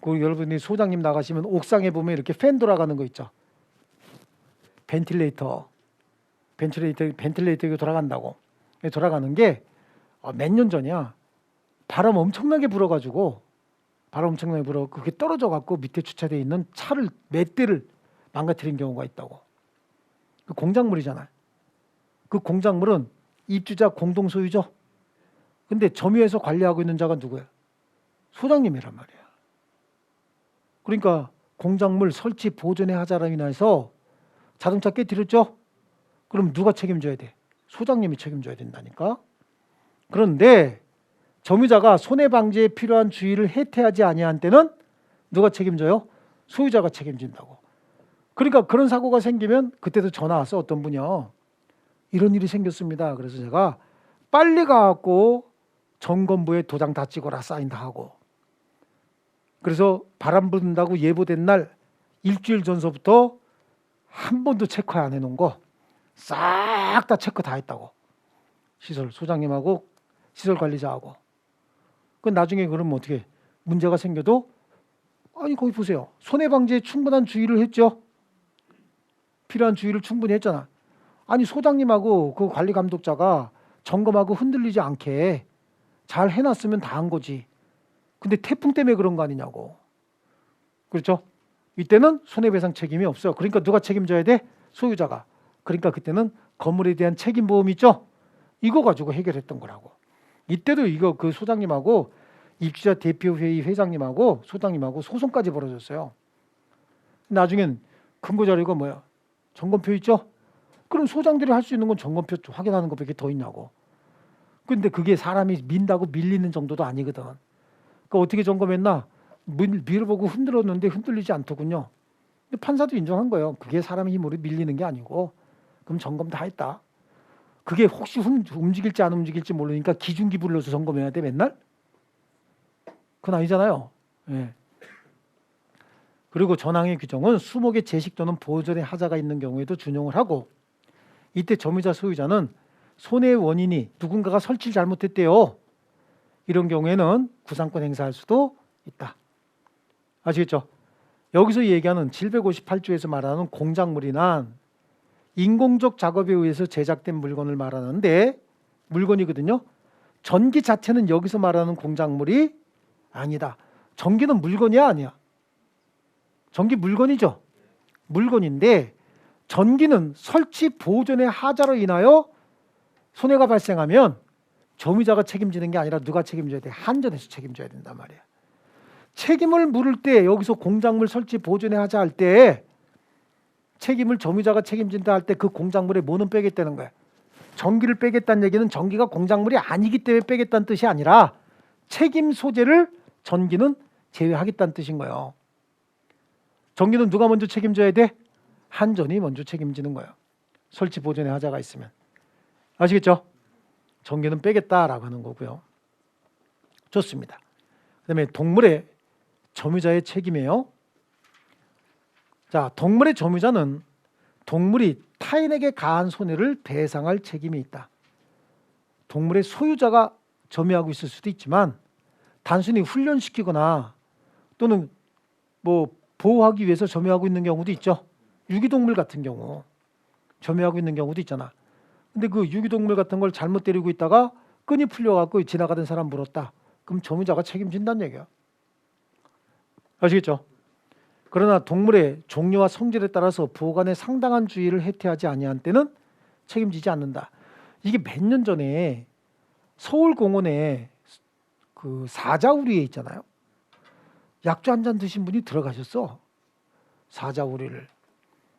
그 여러분이 소장님 나가시면 옥상에 보면 이렇게 팬 돌아가는 거 있죠. 벤틸레이터가 돌아간다고. 돌아가는 게 몇 년 전이야. 바람 엄청나게 불어가지고 그게 떨어져갖고 밑에 주차되어 있는 차를 몇 대를 망가뜨린 경우가 있다고. 그 공작물이잖아. 그 공작물은 입주자 공동 소유죠. 근데 점유해서 관리하고 있는 자가 누구야? 소장님이란 말이야. 그러니까 공작물 설치 보존의 하자로 인해서 자동차 깨뜨렸죠? 그럼 누가 책임져야 돼? 소장님이 책임져야 된다니까. 그런데 점유자가 손해 방지에 필요한 주의를 해태하지 아니한 때는 누가 책임져요? 소유자가 책임진다고. 그러니까 그런 사고가 생기면 그때도 전화 와서 어떤 분이요. 이런 일이 생겼습니다. 그래서 제가 빨리 가갖고 점검부에 도장 다 찍어라 사인 다 하고. 그래서 바람 분다고 예보된 날 일주일 전서부터 한 번도 체크 안 해놓은 거 싹 다 체크 다 했다고. 시설 소장님하고 시설 관리자하고. 그 나중에 그러면 어떻게 문제가 생겨도 아니 거기 보세요. 손해 방지에 충분한 주의를 했죠. 필요한 주의를 충분히 했잖아. 아니 소장님하고 그 관리 감독자가 점검하고 흔들리지 않게 잘 해놨으면 다 한 거지. 근데 태풍 때문에 그런 거 아니냐고. 그렇죠? 이때는 손해배상 책임이 없어요. 그러니까 누가 책임져야 돼? 소유자가. 그러니까 그때는 건물에 대한 책임보험 있죠? 이거 가지고 해결했던 거라고. 이때도 이거 그 소장님하고 입주자 대표회의 회장님하고 소장님하고 소송까지 벌어졌어요. 나중엔 근거 자료가 뭐야? 점검표 있죠? 그럼 소장들이 할 수 있는 건 점검표 확인하는 것밖에 더 있냐고. 근데 그게 사람이 민다고 밀리는 정도도 아니거든. 그러니까 어떻게 점검했나? 밀어보고 흔들었는데 흔들리지 않더군요. 근데 판사도 인정한 거예요. 그게 사람의 힘으로 밀리는 게 아니고 그럼 점검 다 했다. 그게 혹시 움직일지 안 움직일지 모르니까 기준기 불러서 점검해야 돼 맨날? 그건 아니잖아요. 예. 그리고 전항의 규정은 수목의 제식 또는 보존의 하자가 있는 경우에도 준용을 하고 이때 점유자 소유자는 손해의 원인이 누군가가 설치를 잘못했대요. 이런 경우에는 구상권 행사할 수도 있다. 아시겠죠? 여기서 얘기하는 758조에서 말하는 공작물이나 인공적 작업에 의해서 제작된 물건을 말하는데 물건이거든요. 전기 자체는 여기서 말하는 공작물이 아니다. 전기는 물건이야 아니야? 전기 물건이죠. 물건인데 전기는 설치 보존의 하자로 인하여 손해가 발생하면 점유자가 책임지는 게 아니라 누가 책임져야 돼? 한전에서 책임져야 된단 말이야. 책임을 물을 때 여기서 공작물 설치 보존의 하자 할 때 책임을 점유자가 책임진다 할 때 그 공작물에 뭐는 빼겠다는 거야. 전기를 빼겠다는 얘기는 전기가 공작물이 아니기 때문에 빼겠다는 뜻이 아니라 책임 소재를 전기는 제외하겠다는 뜻인 거예요. 전기는 누가 먼저 책임져야 돼? 한전이 먼저 책임지는 거예요. 설치 보존의 하자가 있으면. 아시겠죠? 전기는 빼겠다라고 하는 거고요. 좋습니다. 그다음에 동물의 점유자의 책임이에요. 자, 동물의 점유자는 동물이 타인에게 가한 손해를 배상할 책임이 있다. 동물의 소유자가 점유하고 있을 수도 있지만 단순히 훈련시키거나 또는 뭐 보호하기 위해서 점유하고 있는 경우도 있죠. 유기동물 같은 경우 점유하고 있는 경우도 있잖아. 근데 그 유기동물 같은 걸 잘못 데리고 있다가 끈이 풀려갖고 지나가던 사람 물었다. 그럼 점유자가 책임진다는 얘기야. 아시겠죠? 그러나 동물의 종류와 성질에 따라서 보관에 상당한 주의를 해태하지 아니한 때는 책임지지 않는다. 이게 몇 년 전에 서울공원에 그 사자우리에 있잖아요. 약주 한 잔 드신 분이 들어가셨어. 사자우리를.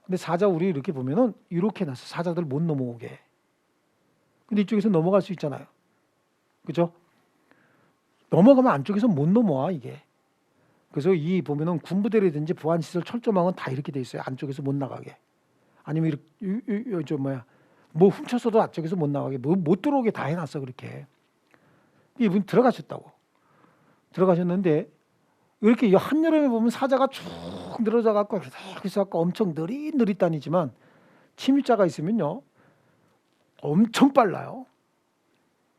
근데 사자우리 이렇게 보면은 이렇게 놨어. 사자들 못 넘어오게. 근데 이쪽에서 넘어갈 수 있잖아요. 그죠? 넘어가면 안쪽에서 못 넘어와 이게. 그래서 이 보면은 군부대라든지 보안시설 철조망은 다 이렇게 돼 있어요. 안쪽에서 못 나가게. 아니면 이렇게 뭐 훔쳐서도 안쪽에서 못 나가게, 뭐 못 들어오게 다 해놨어 그렇게. 이분 들어가셨다고. 들어가셨는데 이렇게 한여름에 보면 사자가 쭉 늘어져 갖고 그래서 엄청 느릿느릿 다니지만 침입자가 있으면요 엄청 빨라요.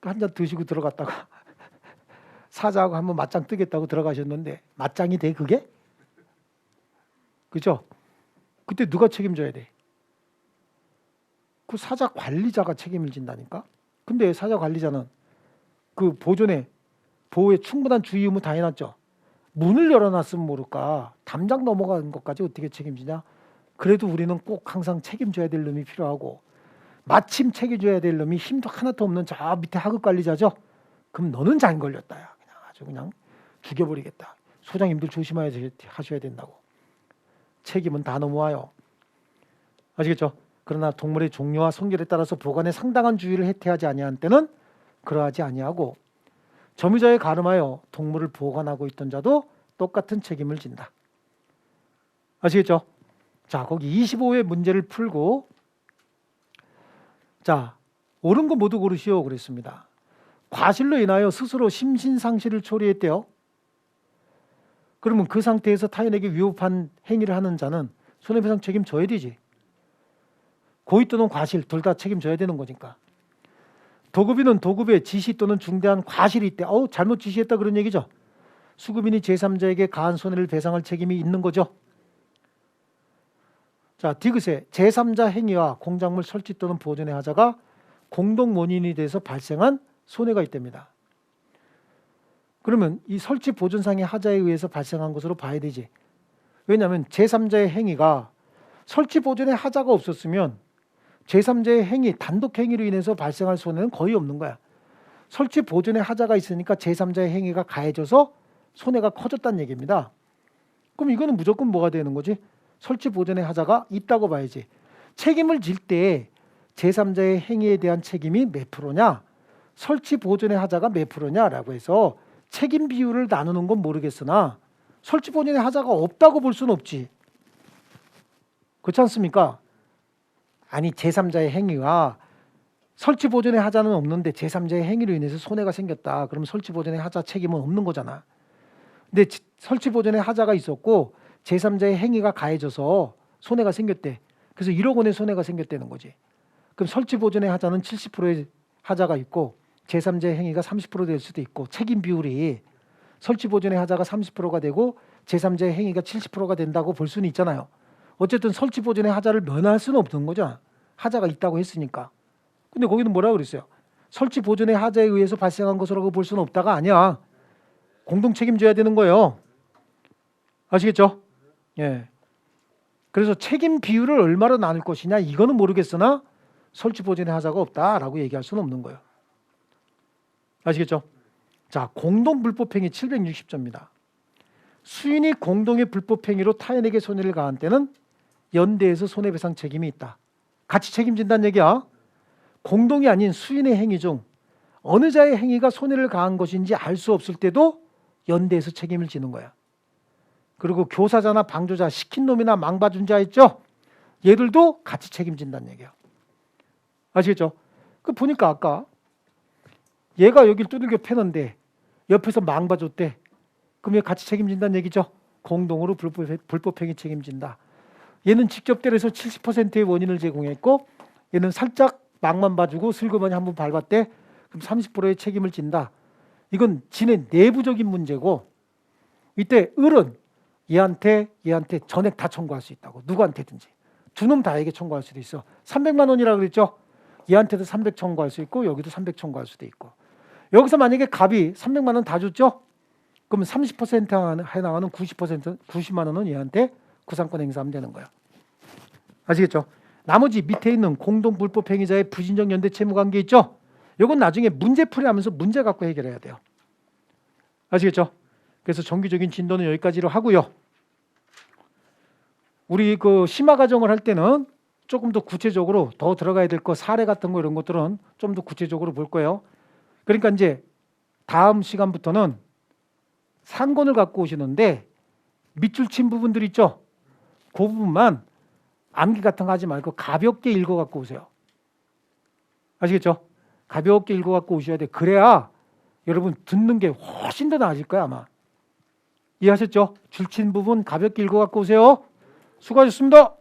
한 잔 드시고 들어갔다가 사자하고 한번 맞짱 뜨겠다고 들어가셨는데 맞짱이 돼 그게? 그죠? 그때 누가 책임져야 돼? 그 사자 관리자가 책임을 진다니까? 근데 사자 관리자는 그 보호에 충분한 주의 의무 다 해놨죠? 문을 열어놨으면 모를까 담장 넘어가는 것까지 어떻게 책임지냐? 그래도 우리는 꼭 항상 책임져야 될 놈이 필요하고 마침 책임져야 될 놈이 힘도 하나도 없는 저 밑에 하급 관리자죠? 그럼 너는 잘 걸렸다. 야. 그냥 죽여버리겠다. 소장님들 조심하셔야 된다고. 책임은 다 넘어와요. 아시겠죠? 그러나 동물의 종류와 성질에 따라서 보관에 상당한 주의를 해태하지 아니한 때는 그러하지 아니하고 점유자에 가름하여 동물을 보관하고 있던 자도 똑같은 책임을 진다. 아시겠죠? 자, 거기 25의 문제를 풀고 자, 옳은 거 모두 고르시오 그랬습니다. 과실로 인하여 스스로 심신상실을 초래했대요. 그러면 그 상태에서 타인에게 위협한 행위를 하는 자는 손해배상 책임져야 되지. 고의 또는 과실 둘 다 책임져야 되는 거니까. 도급인은 도급에 지시 또는 중대한 과실이 있대. 잘못 지시했다 그런 얘기죠. 수급인이 제3자에게 가한 손해를 배상할 책임이 있는 거죠. 자, 디귿에 제3자 행위와 공작물 설치 또는 보존의 하자가 공동 원인이 돼서 발생한 손해가 있답니다. 그러면 이 설치 보존상의 하자에 의해서 발생한 것으로 봐야 되지. 왜냐하면 제3자의 행위가 설치 보존의 하자가 없었으면 제3자의 행위, 단독 행위로 인해서 발생할 손해는 거의 없는 거야. 설치 보존의 하자가 있으니까 제3자의 행위가 가해져서 손해가 커졌다는 얘기입니다. 그럼 이거는 무조건 뭐가 되는 거지? 설치 보존의 하자가 있다고 봐야지. 책임을 질 때 제3자의 행위에 대한 책임이 몇 프로냐? 설치 보존의 하자가 몇 프로냐라고 해서 책임 비율을 나누는 건 모르겠으나 설치 보존의 하자가 없다고 볼 수는 없지. 그렇지 않습니까? 아니 제3자의 행위와 설치 보존의 하자는 없는데 제3자의 행위로 인해서 손해가 생겼다. 그럼 설치 보존의 하자 책임은 없는 거잖아. 근데 설치 보존의 하자가 있었고 제3자의 행위가 가해져서 손해가 생겼대. 그래서 1억 원의 손해가 생겼다는 거지. 그럼 설치 보존의 하자는 70%의 하자가 있고 제3자의 행위가 30% 될 수도 있고 책임 비율이 설치 보존의 하자가 30%가 되고 제3자의 행위가 70%가 된다고 볼 수는 있잖아요. 어쨌든 설치 보존의 하자를 면할 수는 없는 거죠. 하자가 있다고 했으니까. 근데 거기는 뭐라고 그랬어요? 설치 보존의 하자에 의해서 발생한 것이라고 볼 수는 없다가 아니야. 공동 책임져야 되는 거예요. 아시겠죠? 예. 그래서 책임 비율을 얼마로 나눌 것이냐 이거는 모르겠으나 설치 보존의 하자가 없다라고 얘기할 수는 없는 거예요. 아시겠죠? 자, 공동 불법행위 760조입니다. 수인이 공동의 불법행위로 타인에게 손해를 가한 때는 연대에서 손해배상 책임이 있다. 같이 책임진다는 얘기야. 공동이 아닌 수인의 행위 중 어느 자의 행위가 손해를 가한 것인지 알 수 없을 때도 연대에서 책임을 지는 거야. 그리고 교사자나 방조자, 시킨 놈이나 망봐준 자 있죠? 얘들도 같이 책임진다는 얘기야. 아시겠죠? 그 보니까 아까 얘가 여길 두들겨 패는데 옆에서 망봐줬대. 그럼 얘 같이 책임진다는 얘기죠? 공동으로 불법행위 책임진다. 얘는 직접 때려서 70%의 원인을 제공했고 얘는 살짝 망만 봐주고 슬그머니 한번 밟았대. 그럼 30%의 책임을 진다. 이건 지네 내부적인 문제고 이때 을은 얘한테 전액 다 청구할 수 있다고. 누구한테든지. 두 놈 다에게 청구할 수도 있어. 300만 원이라고 그랬죠? 얘한테도 300 청구할 수 있고 여기도 300 청구할 수도 있고. 여기서 만약에 갑이 300만 원 다 줬죠? 그러면 30% 해당하는 90만 원은 얘한테 구상권 행사하면 되는 거야. 아시겠죠? 나머지 밑에 있는 공동 불법 행위자의 부진적 연대 채무 관계 있죠? 이건 나중에 문제풀이하면서 문제 갖고 해결해야 돼요. 아시겠죠? 그래서 정규적인 진도는 여기까지로 하고요. 우리 그 심화 과정을 할 때는 조금 더 구체적으로 더 들어가야 될 거 사례 같은 거 이런 것들은 좀 더 구체적으로 볼 거예요. 그러니까 이제 다음 시간부터는 상권을 갖고 오시는데 밑줄 친 부분들 있죠? 그 부분만 암기 같은 거 하지 말고 가볍게 읽어 갖고 오세요. 아시겠죠? 가볍게 읽어 갖고 오셔야 돼. 그래야 여러분 듣는 게 훨씬 더 나아질 거야 아마. 이해하셨죠? 줄친 부분 가볍게 읽어 갖고 오세요. 수고하셨습니다.